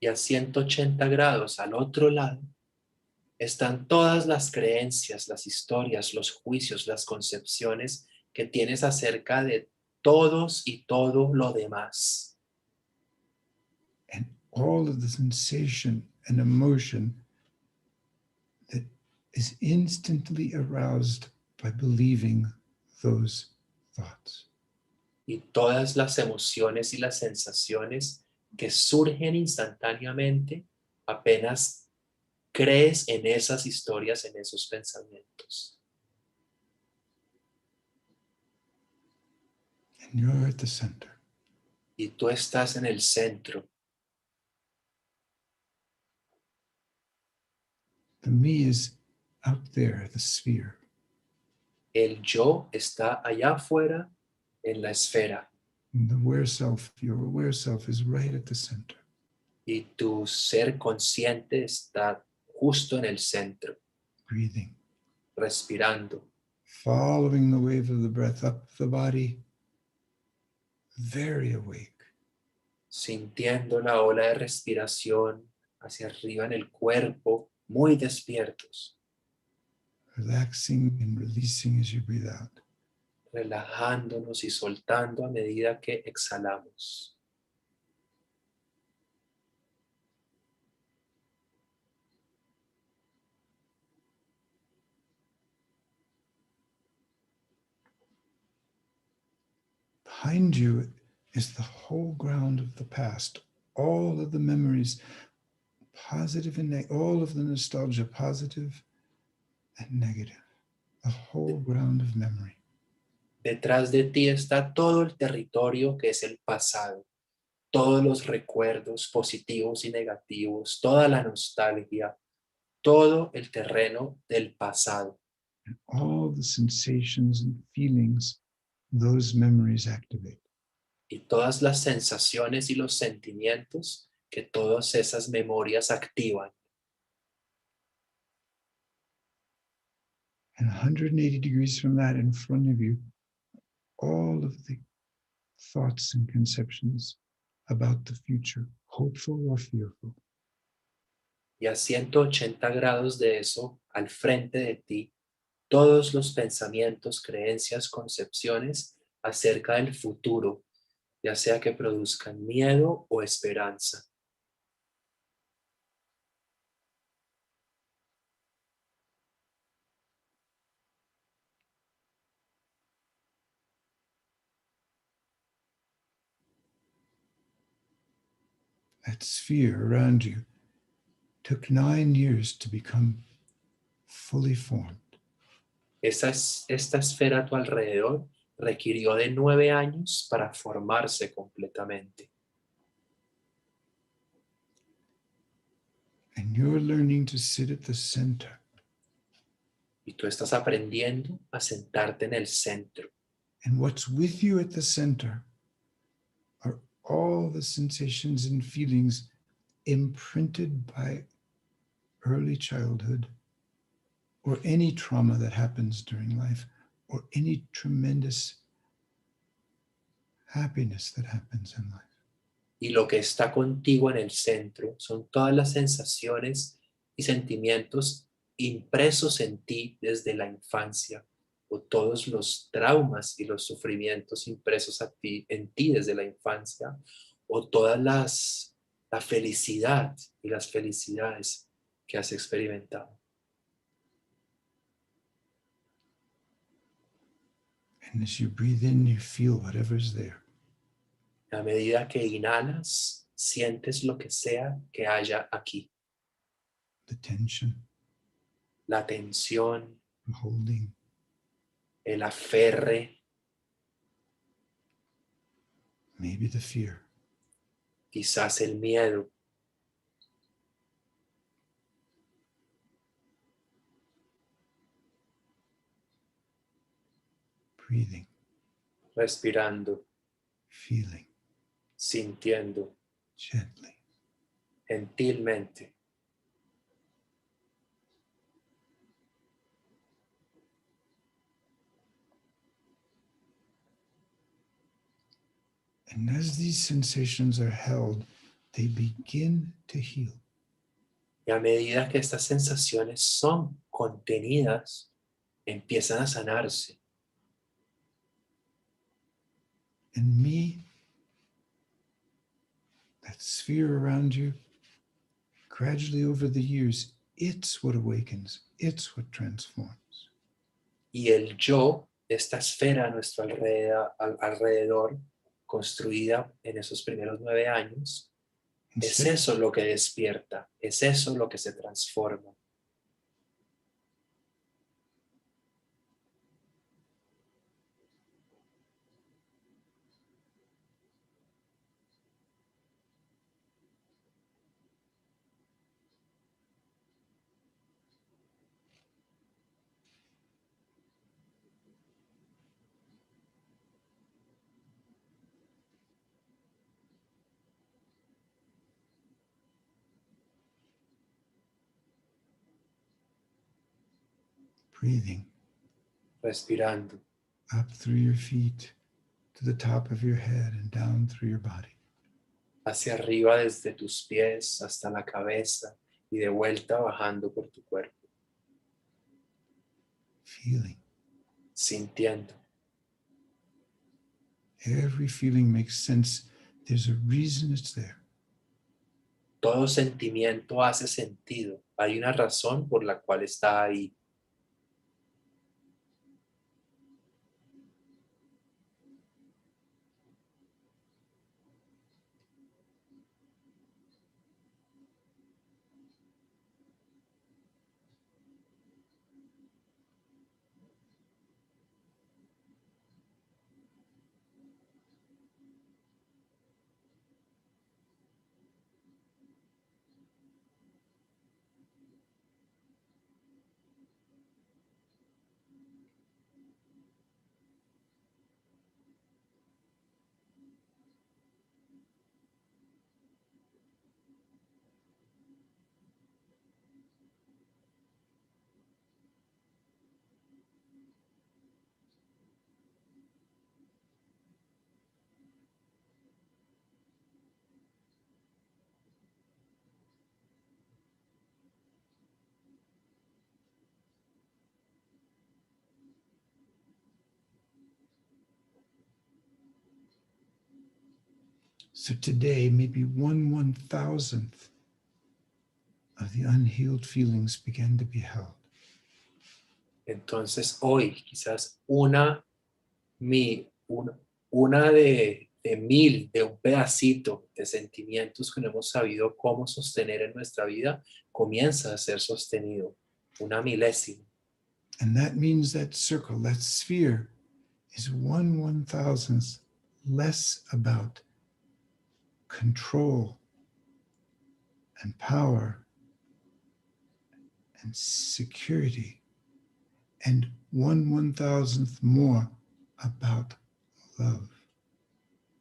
Y a 180 grados al otro lado están todas las creencias, las historias, los juicios, las concepciones que tienes acerca de todos y todo lo demás. And all of the sensation and emotion that is instantly aroused by believing those thoughts. Y todas las emociones y las sensaciones que surgen instantáneamente apenas crees en esas historias, en esos pensamientos. And you're at the center. Y tú estás en el centro. The me is out there, the sphere. El yo está allá afuera en la esfera And the aware self, your aware self, is right at the center. y tu ser consciente está justo en el centro, Breathing, respirando, following the wave of the breath up the body, very awake. sintiendo la ola de respiración hacia arriba en el cuerpo, muy despiertos, Relaxing and releasing as you breathe out. relajándonos y soltando a medida que exhalamos. Behind you is the whole ground of the past, all of the memories, positive and all of the nostalgia, positive and negative, the whole ground of memory. Detrás de ti está todo el territorio que es el pasado, todos los recuerdos positivos y negativos, toda la nostalgia, todo el terreno del pasado. And all the sensations and feelings those memories activate. Y todas las sensaciones y los sentimientos que todas esas memorias activan. And 180 degrees from that, in front of you, all of the thoughts and conceptions about the future, hopeful or fearful. Y a 180 grados de eso, al frente de ti, todos los pensamientos, creencias, concepciones acerca del futuro, ya sea que produzcan miedo o esperanza. That sphere around you took 9 years to become fully formed. Esta esfera a tu alrededor requirió de 9 años para formarse completamente. And you're learning to sit at the center. Y tú estás aprendiendo a sentarte en el centro. And what's with you at the center are all the sensations and feelings imprinted by early childhood or any trauma that happens during life or any tremendous happiness that happens in life. Y lo que está contigo en el centro son todas las sensaciones y sentimientos impresos en ti desde la infancia, o todos los traumas y los sufrimientos impresos en ti desde la infancia, o todas la felicidad y las felicidades que has experimentado. And as you breathe in, you feel whatever's there. A medida que inhalas, sientes lo que sea que haya aquí. The tension, La tensión, the holding, el aferre, maybe the fear. quizás el miedo. Breathing, Respirando, feeling sintiendo gently. gentilmente. And as these sensations are held, they begin to heal. Y a medida que estas sensaciones son contenidas, empiezan a sanarse. And me, that sphere around you, gradually over the years, it's what awakens, it's what transforms. Y el yo, esta esfera a nuestro alrededor, construida en esos primeros 9 años, es Instead, eso lo que despierta, es eso lo que se transforma. breathing Respirando up through your feet to the top of your head and down through your body. hacia arriba desde tus pies hasta la cabeza y de vuelta bajando por tu cuerpo, Feeling. sintiendo. Every feeling makes sense. There's a reason it's there. Todo sentimiento hace sentido. Hay una razón por la cual está ahí. So today, maybe 1/1000th of the unhealed feelings began to be held. Entonces hoy quizás una de 1000, de un pedacito de sentimientos que no hemos sabido cómo sostener en nuestra vida, comienza a ser sostenido. Una milésima. And that means that circle, that sphere, is 1/1000th less about control and power and security, and 1/1000th more about love.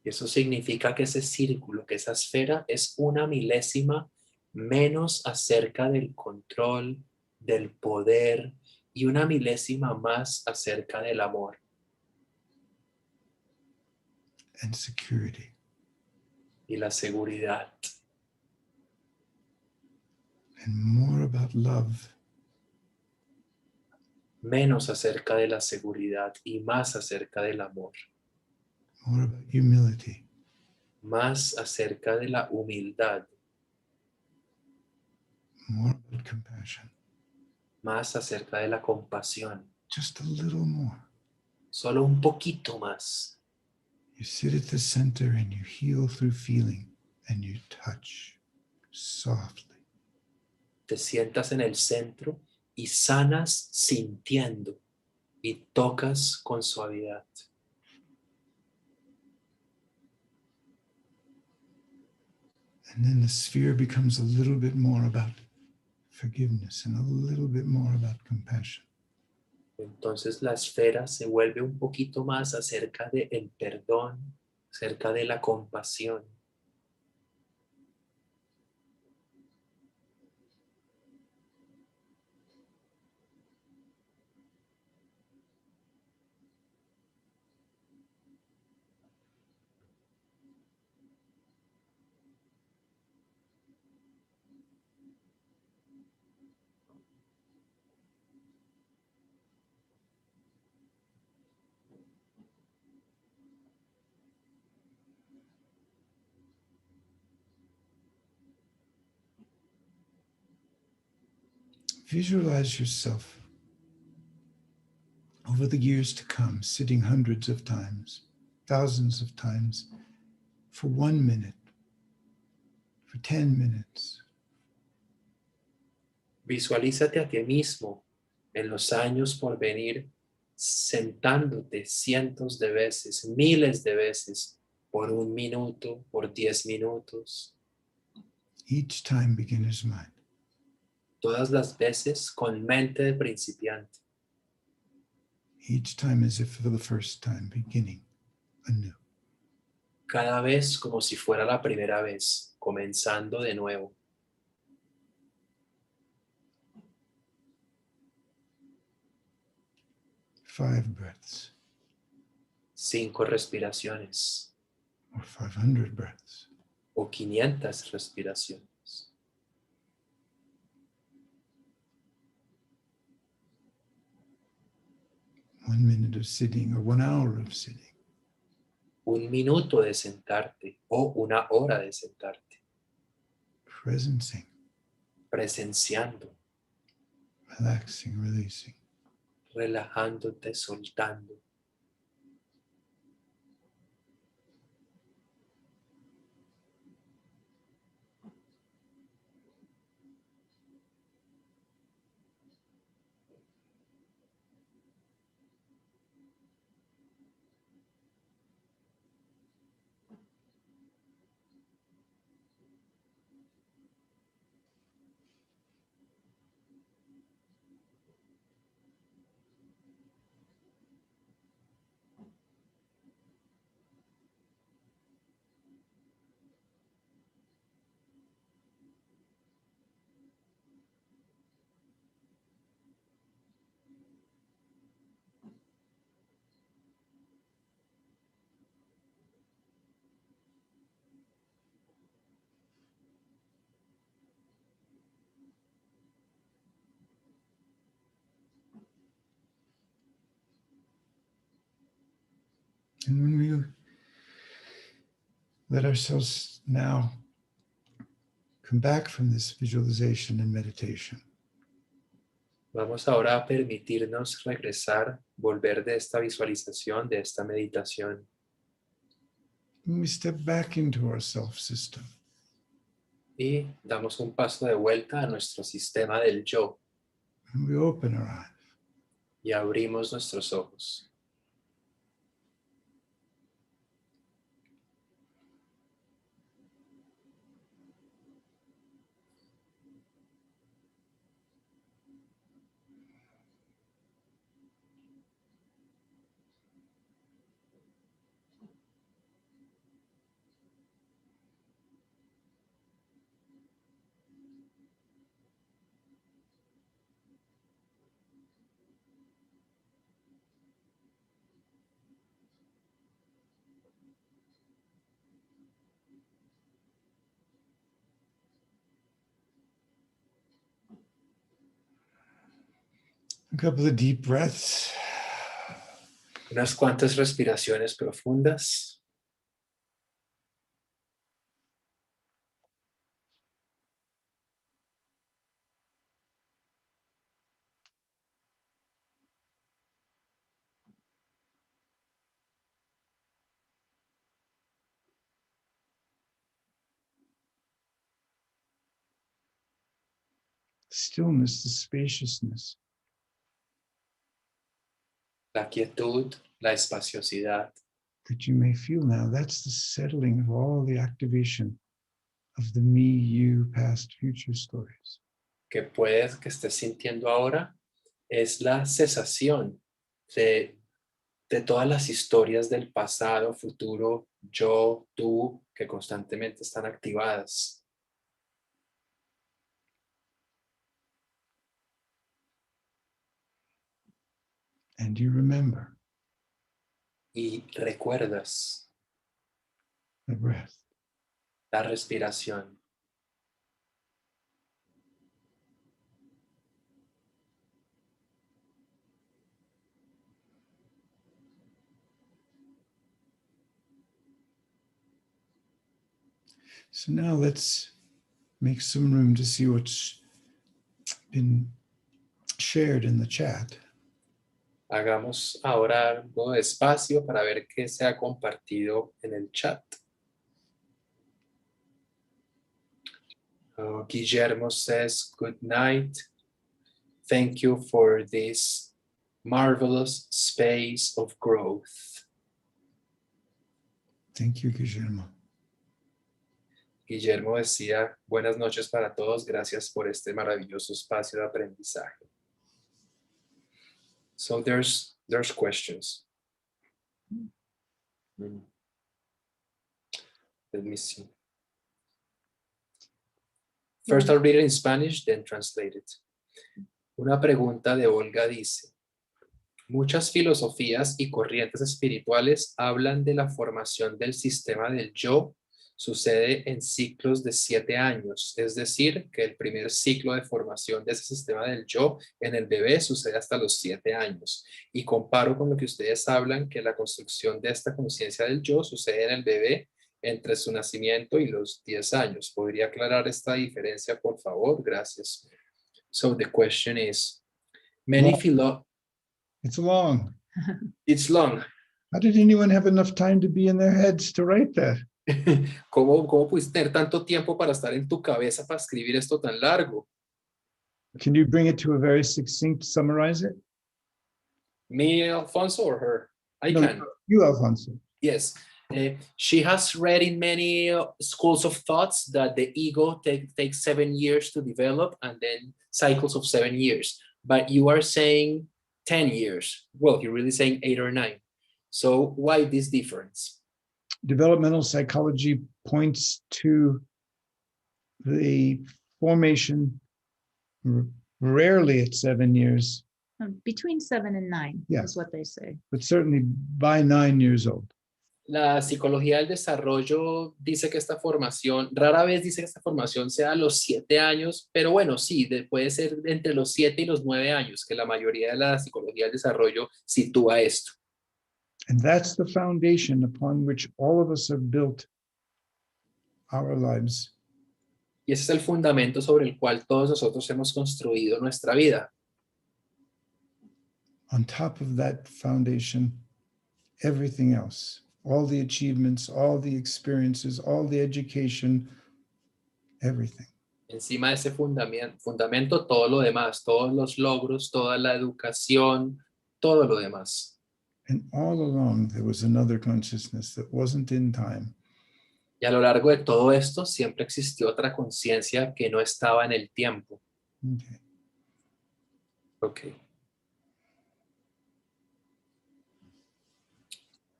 Y eso significa que ese círculo, que esa esfera es una milésima menos acerca del control, del poder y una milésima más acerca del amor And security. y la seguridad. And more about love Menos acerca de la seguridad y más acerca del amor. more about humility, Más acerca de la humildad. more about compassion, Más acerca de la compasión. just a little more. Solo un poquito más. You sit at the center and you heal through feeling and you touch softly. Te sientas en el centro y sanas sintiendo y tocas con suavidad. And then the sphere becomes a little bit more about forgiveness and a little bit more about compassion. Entonces la esfera se vuelve un poquito más acerca del perdón, acerca de la compasión. Visualize yourself over the years to come, sitting hundreds of times, thousands of times, for 1 minute, for 10 minutes. Visualízate a ti mismo en los años por venir, sentándote cientos de veces, miles de veces, por 1 minuto, por 10 minutos, Each time beginner's mind. todas las veces con mente de principiante, Each time as if for the first time, beginning anew. cada vez como si fuera la primera vez, comenzando de nuevo. 5 breaths 5 respiraciones or 500 breaths. o 500 respiraciones. 1 minute of sitting or 1 hour of sitting. 1 minuto de sentarte o 1 hora de sentarte, Presencing, presenciando, relaxing, releasing. relajándote, soltando. And when we let ourselves now come back from this visualization and meditation, Vamos ahora a permitirnos regresar, volver de esta visualización, de esta meditación. when we step back into our self system, Y damos un paso de vuelta a nuestro sistema del yo and we open our eyes, y abrimos nuestros ojos. a couple of deep breaths. Unas cuantas respiraciones profundas. Stillness, the spaciousness, La quietud, la espaciosidad that you may feel now, that's the settling of all the activation of the me, you, past, future stories. que puedes, que estés sintiendo ahora, es la cesación de todas las historias del pasado, futuro, yo, tú, que constantemente están activadas. And you remember Y recuerdas the breath. la respiración. So now let's make some room to see what's been shared in the chat. Hagamos ahora algo despacio para ver qué se ha compartido en el chat. Guillermo says, good night. Thank you for this marvelous space of growth. Thank you, Guillermo. Guillermo decía, buenas noches para todos, gracias por este maravilloso espacio de aprendizaje. So there's questions. Let me see. First I'll read it in Spanish, then translate it. Una pregunta de Olga dice, muchas filosofías y corrientes espirituales hablan de la formación del sistema del yo sucede en ciclos de 7 años, es decir, que el primer ciclo de formación de ese sistema del yo en el bebé sucede hasta los 7 años. Y comparo con lo que ustedes hablan, que la construcción de esta conciencia del yo sucede en el bebé entre su nacimiento y los 10 años. ¿Podría aclarar esta diferencia, por favor? Gracias. So the question is, many It's long. It's long. How did anyone have enough time to be in their heads to write that? ¿Cómo pudiste tener tanto tiempo para estar en tu cabeza para escribir esto tan largo? Can you bring it to a very succinct, summarize it? Me, Alfonso, or her? I No, can. you, Alfonso. Yes. She has read in many schools of thoughts that the ego takes 7 years to develop and then cycles of 7 years. But you are saying 10 years. Well, you're really saying 8 or 9. So why this difference? Developmental psychology points to the formation rarely at 7 years, Between 7 and 9 Yeah. is what they say. but certainly by 9 years old. La psicología del desarrollo dice que esta formación, rara vez dice que esta formación sea a los 7 años, pero bueno, sí, puede ser entre los 7 y los 9 años, que la mayoría de la psicología del desarrollo sitúa esto. And that's the foundation upon which all of us have built our lives. Y ese es el fundamento sobre el cual todos nosotros hemos construido nuestra vida. On top of that foundation, everything else, all the achievements, all the experiences, all the education, everything. Encima de ese fundamento, todo lo demás, todos los logros, toda la educación, todo lo demás. And all along, there was another consciousness that wasn't in time. Y a lo largo de todo esto, siempre existió otra conciencia que no estaba en el tiempo. Okay. Okay.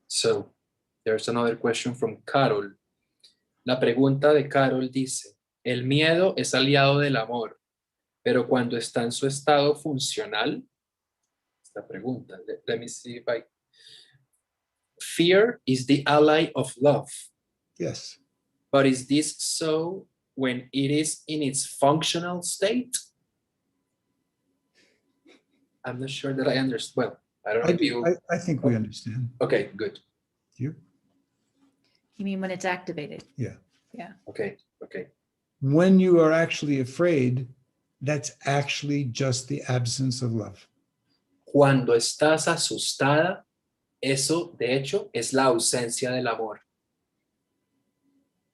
So, there's another question from Carol. La pregunta de Carol dice, el miedo es aliado del amor, pero cuando está en su estado funcional, esta pregunta, let me see if I... Fear is the ally of love. Yes. But is this so when it is in its functional state? I'm not sure that I understand. Well, I don't know if you... I think we understand. Okay, good. You? You mean when it's activated? Yeah. Yeah. Okay, okay. When you are actually afraid, that's actually just the absence of love. Cuando estás asustada, eso de hecho es la ausencia del amor.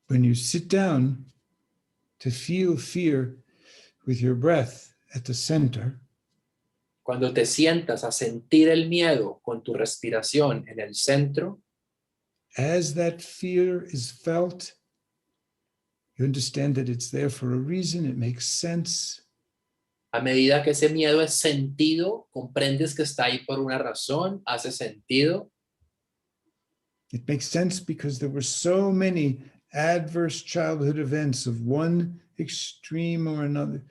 When you sit down to feel fear with your breath at the center, Cuando te sientas a sentir el miedo con tu respiración en el centro, as that fear is felt, you understand that it's there for a reason, it makes sense. a medida que ese miedo es sentido, comprendes que está ahí por una razón, hace sentido. It makes sense because there were so many adverse childhood events of one extreme or another.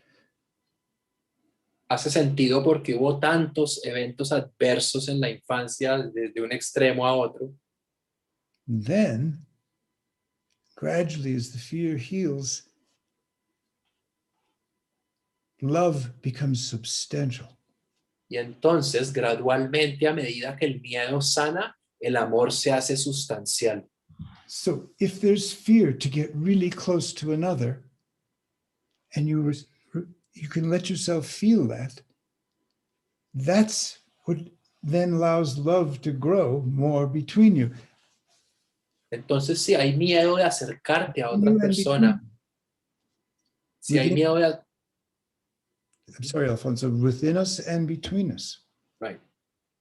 Hace sentido porque hubo tantos eventos adversos en la infancia desde un extremo a otro. Then, gradually, as the fear heals, love becomes substantial. Y entonces, gradualmente, a medida que el miedo sana, el amor se hace sustancial. So if there's fear to get really close to another, and you can let yourself feel that, that's what then allows love to grow more between you. Entonces, si hay miedo de acercarte a otra You and persona, si hay within, miedo de... I'm sorry, Alfonso, within us and between us. Right.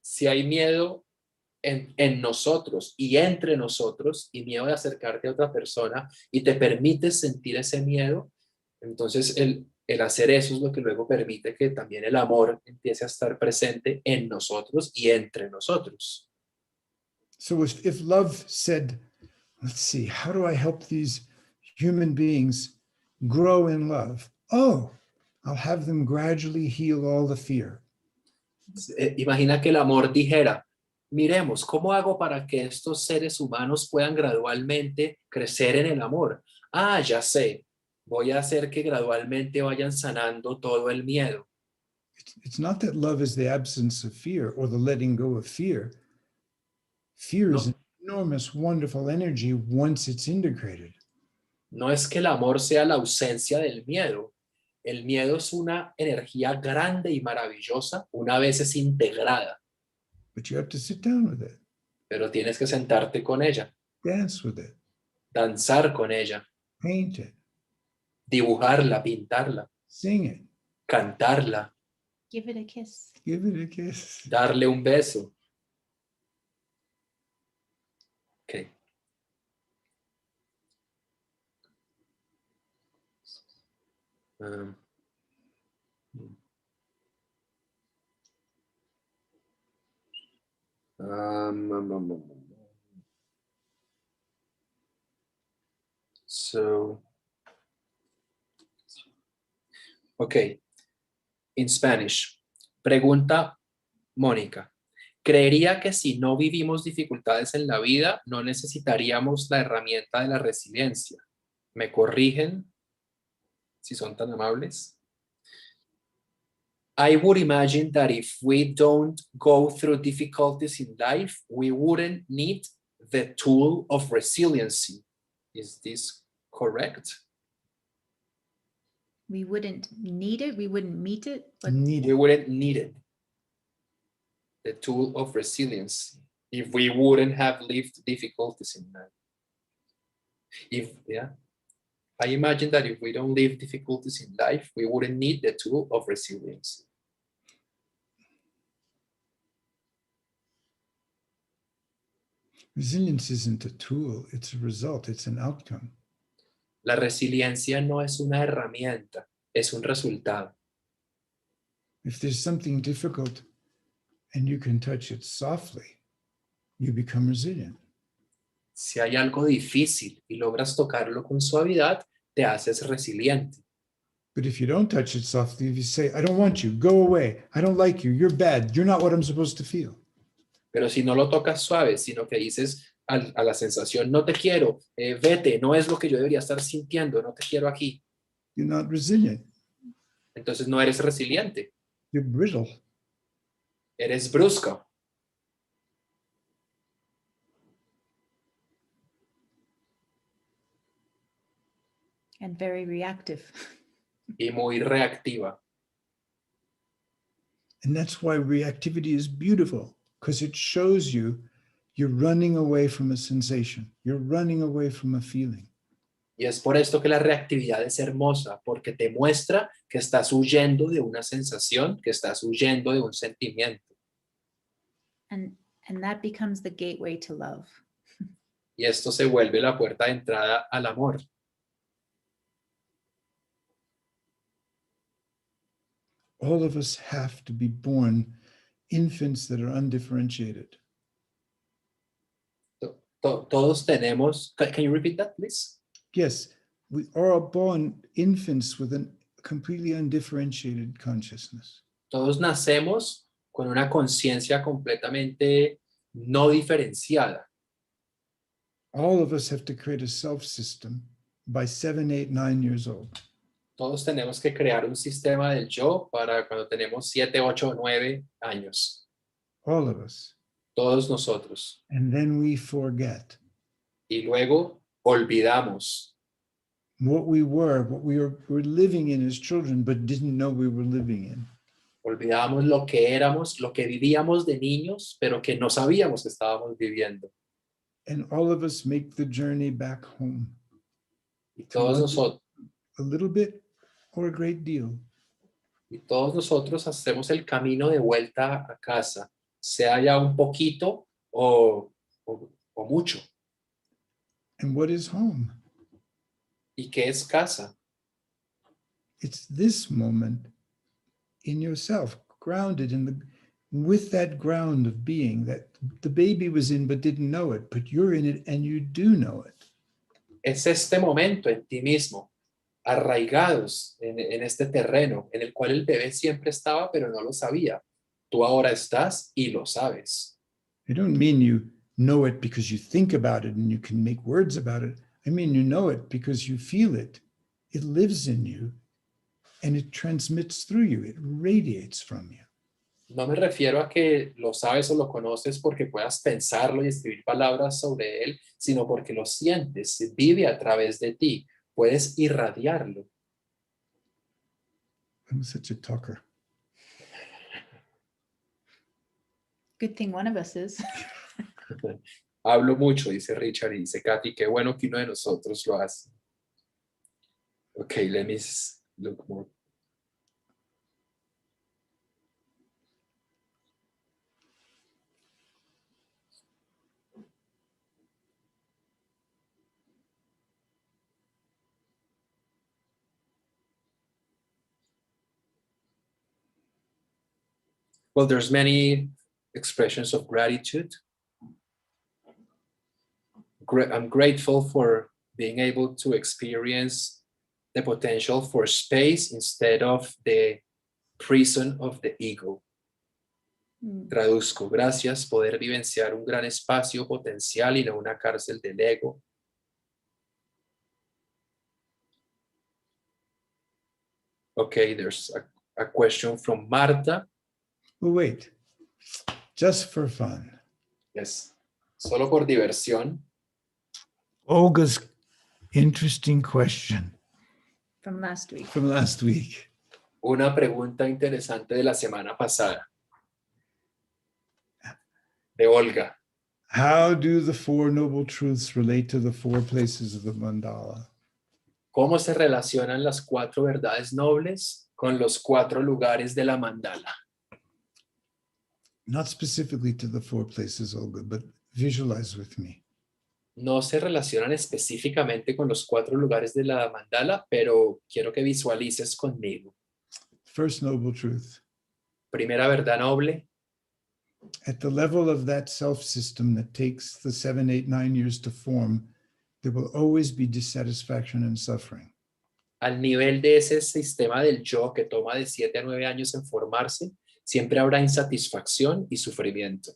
Si hay miedo en nosotros y entre nosotros y miedo de acercarte a otra persona y te permites sentir ese miedo, entonces el hacer eso es lo que luego permite que también el amor empiece a estar presente en nosotros y entre nosotros. So if love said, let's see, how do I help these human beings grow in love? Oh, I'll have them gradually heal all the fear. Imagina que el amor dijera, miremos, ¿cómo hago para que estos seres humanos puedan gradualmente crecer en el amor? Ah, ya sé, voy a hacer que gradualmente vayan sanando todo el miedo. It's not that love is the absence of fear or the letting go of fear. Fear is No, an enormous, wonderful energy once it's integrated. no es que el amor sea la ausencia del miedo. El miedo es una energía grande y maravillosa una vez es integrada, But you have to sit down with it, pero tienes que sentarte con ella, dance with it, danzar con ella, paint it, dibujarla, pintarla, sing it, cantarla, Give it a kiss. give it a kiss. darle un beso. Okay. Um, um, um, um, um, so, okay. In Spanish. Pregunta Mónica. Creería que si no vivimos dificultades en la vida, no necesitaríamos la herramienta de la resiliencia. ¿Me corrigen si son tan amables? I would imagine that if we don't go through difficulties in life, we wouldn't need the tool of resiliency. Is this correct? We wouldn't need it. We wouldn't meet it. But Need We it. wouldn't need it. The tool of resilience if we wouldn't have lived difficulties in life. I imagine that if we don't live difficulties in life, we wouldn't need the tool of resilience. Resilience isn't a tool, it's a result, it's an outcome. La resiliencia no es una herramienta, es un resultado. If there's something difficult and you can touch it softly, you become resilient. Si hay algo difícil y logras tocarlo con suavidad, te haces resiliente. But if you don't touch it softly, if you say, I don't want you, go away, I don't like you, you're bad, you're not what I'm supposed to feel. Pero si no lo tocas suave, sino que dices a la sensación, no te quiero, vete, no es lo que yo debería estar sintiendo, no te quiero aquí. You're not resilient, Entonces no eres resiliente, you're brittle. eres brusco. and very reactive. Y muy reactiva. And that's why reactivity is beautiful, because it shows you you're running away from a sensation, you're running away from a feeling. Y es por esto que la reactividad es hermosa, porque te muestra que estás huyendo de una sensación, que estás huyendo de un sentimiento. And that becomes the gateway to love. Y esto se vuelve la puerta de entrada al amor. All of us have to be born infants that are undifferentiated. Todos tenemos, can you repeat that, please? Yes, we are born infants with a completely undifferentiated consciousness. Todos nacemos con una conciencia completamente no diferenciada. All of us have to create a self system by 7, 8, 9 years old. Todos tenemos que crear un sistema del yo para cuando tenemos 7, 8 o 9 años. All of us. Todos nosotros. And then we forget Y luego olvidamos what we were living in as children, but didn't know we were living in. Olvidábamos lo que éramos, lo que vivíamos de niños, pero que no sabíamos que estábamos viviendo. And all of us make the journey back home. Y To todos London, nosotros, a little bit or a great deal. hacemos el camino de vuelta a casa, sea ya un poquito o mucho. And what is home? ¿Y qué es casa? It's this moment in yourself, grounded in with that ground of being that the baby was in but didn't know it, but you're in it and you do know it. Es este momento en ti mismo, arraigados en este terreno en el cual el bebé siempre estaba, pero no lo sabía. Tú ahora estás y lo sabes. I don't mean you know it because you think about it and you can make words about it. I mean, you know it because you feel it. It lives in you and it transmits through you. It radiates from you. No me refiero a que lo sabes o lo conoces porque puedas pensarlo y escribir palabras sobre él, sino porque lo sientes, vive a través de ti, puedes irradiarlo. I'm such a talker. Good thing one of us is. Hablo mucho, dice Richard, y dice Katy, qué bueno que uno de nosotros lo hace. Okay, let me look more. Well, there's many expressions of gratitude. I'm grateful for being able to experience the potential for space instead of the prison of the ego. Traduzco, gracias poder vivenciar un gran espacio potencial y no una cárcel del ego. Okay, there's a question from Marta. Well, wait, just for fun. Yes, solo por diversión. Olga's interesting question From last week. from last week. Una pregunta interesante de la semana pasada. De Olga. How do the Four Noble Truths relate to the four places of the mandala? ¿Cómo se relacionan las cuatro verdades nobles con los cuatro lugares de la mandala? Not specifically to the four places, Olga, but visualize with me. No se relacionan específicamente con los cuatro lugares de la mandala, pero quiero que visualices conmigo. First noble truth. Primera verdad noble, At the level of that self system that takes the 7, 8, 9 years to form, there will always be dissatisfaction and suffering. al nivel de ese sistema del yo que toma de 7 a 9 años en formarse, siempre habrá insatisfacción y sufrimiento.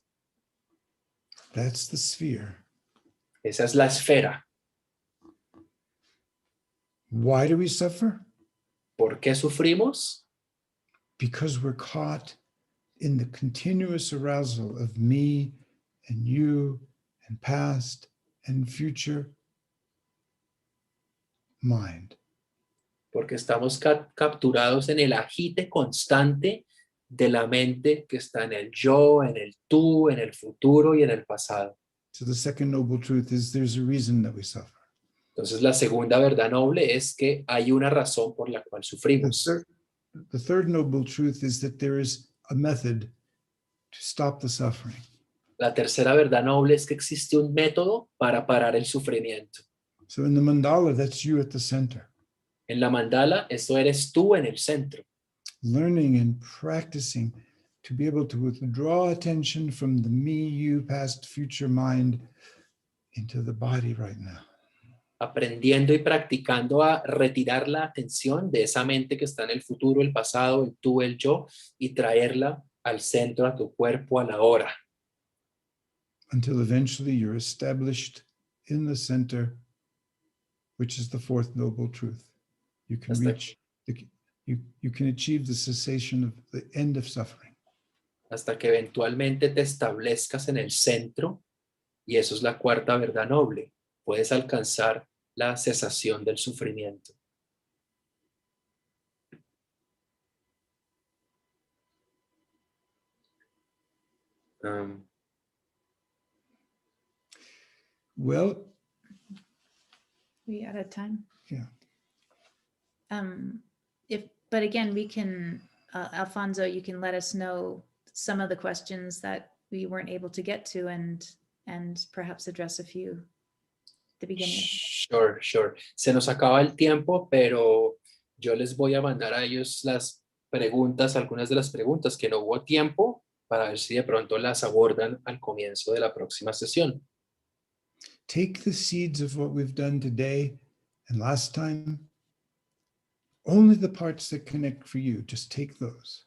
That's the sphere. Esa es la esfera. Why do we suffer? ¿Por qué sufrimos? Because we're caught in the continuous arousal of me and you and past and future mind. Porque estamos capturados en el agite constante de la mente que está en el yo, en el tú, en el futuro y en el pasado. So the second noble truth is there's a reason that we suffer. Entonces la segunda verdad noble es que hay una razón por la cual sufrimos. The third noble truth is that there is a method to stop the suffering. La tercera verdad noble es que existe un método para parar el sufrimiento. So in the mandala, that's you at the center, En la mandala, eso eres tú en el centro. learning and practicing to be able to withdraw attention from the me, you, past, future mind into the body right now. Aprendiendo y practicando a retirar la atención de esa mente que está en el futuro, el pasado, el tú, el yo, y traerla al centro, a tu cuerpo, a la hora. Until eventually you're established in the center, which is the fourth noble truth. You can Hasta reach, you can achieve the cessation of the end of suffering. Hasta que eventualmente te establezcas en el centro, y eso es la cuarta verdad noble. Puedes alcanzar la cesación del sufrimiento. Um, Well, We out of time. yeah. But again, we can, Alfonso, you can let us know some of the questions that we weren't able to get to and perhaps address a few at the beginning. Sure, sure. Se nos acaba el tiempo, pero yo les voy a mandar a ellos las preguntas, algunas de las preguntas que no hubo tiempo, para ver si de pronto las abordan al comienzo de la próxima sesión. Take the seeds of what we've done today and last time. Only the parts that connect for you, just take those.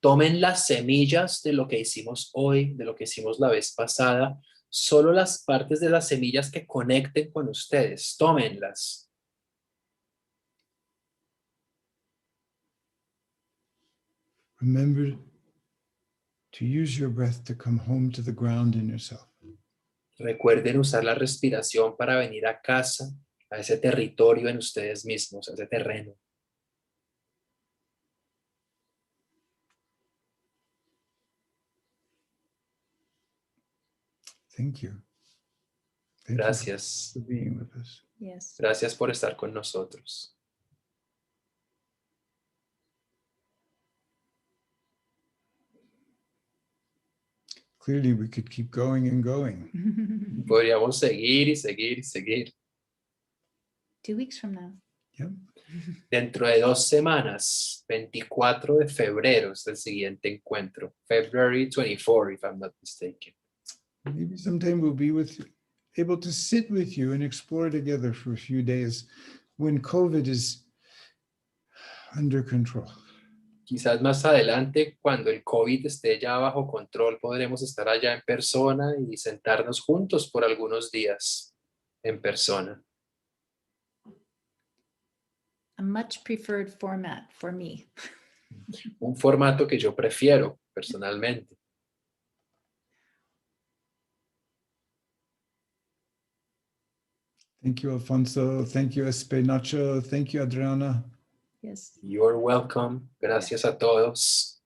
Tomen las semillas de lo que hicimos hoy, de lo que hicimos la vez pasada, solo las partes de las semillas que conecten con ustedes, tómenlas. Remember to use your breath to come home to the ground in yourself. Recuerden usar la respiración para venir a casa, a ese territorio en ustedes mismos, a ese terreno. Thank you. Thank Gracias. you for being with us. Yes. Gracias por estar con nosotros. Clearly, we could keep going and going. Podríamos seguir y seguir y seguir. 2 weeks from now. Yep. Dentro de 2 semanas, 24 de febrero es el siguiente encuentro. February 24, if I'm not mistaken. Maybe sometime we'll be able to sit with you and explore together for a few days when COVID is under control. Quizás más adelante, cuando el COVID esté ya bajo control, podremos estar allá en persona y sentarnos juntos por algunos días en persona. A much preferred format for me. Un formato que yo prefiero personalmente. Thank you, Alfonso. Thank you, Espenacho. Thank you, Adriana. Yes. You're welcome. Gracias a todos.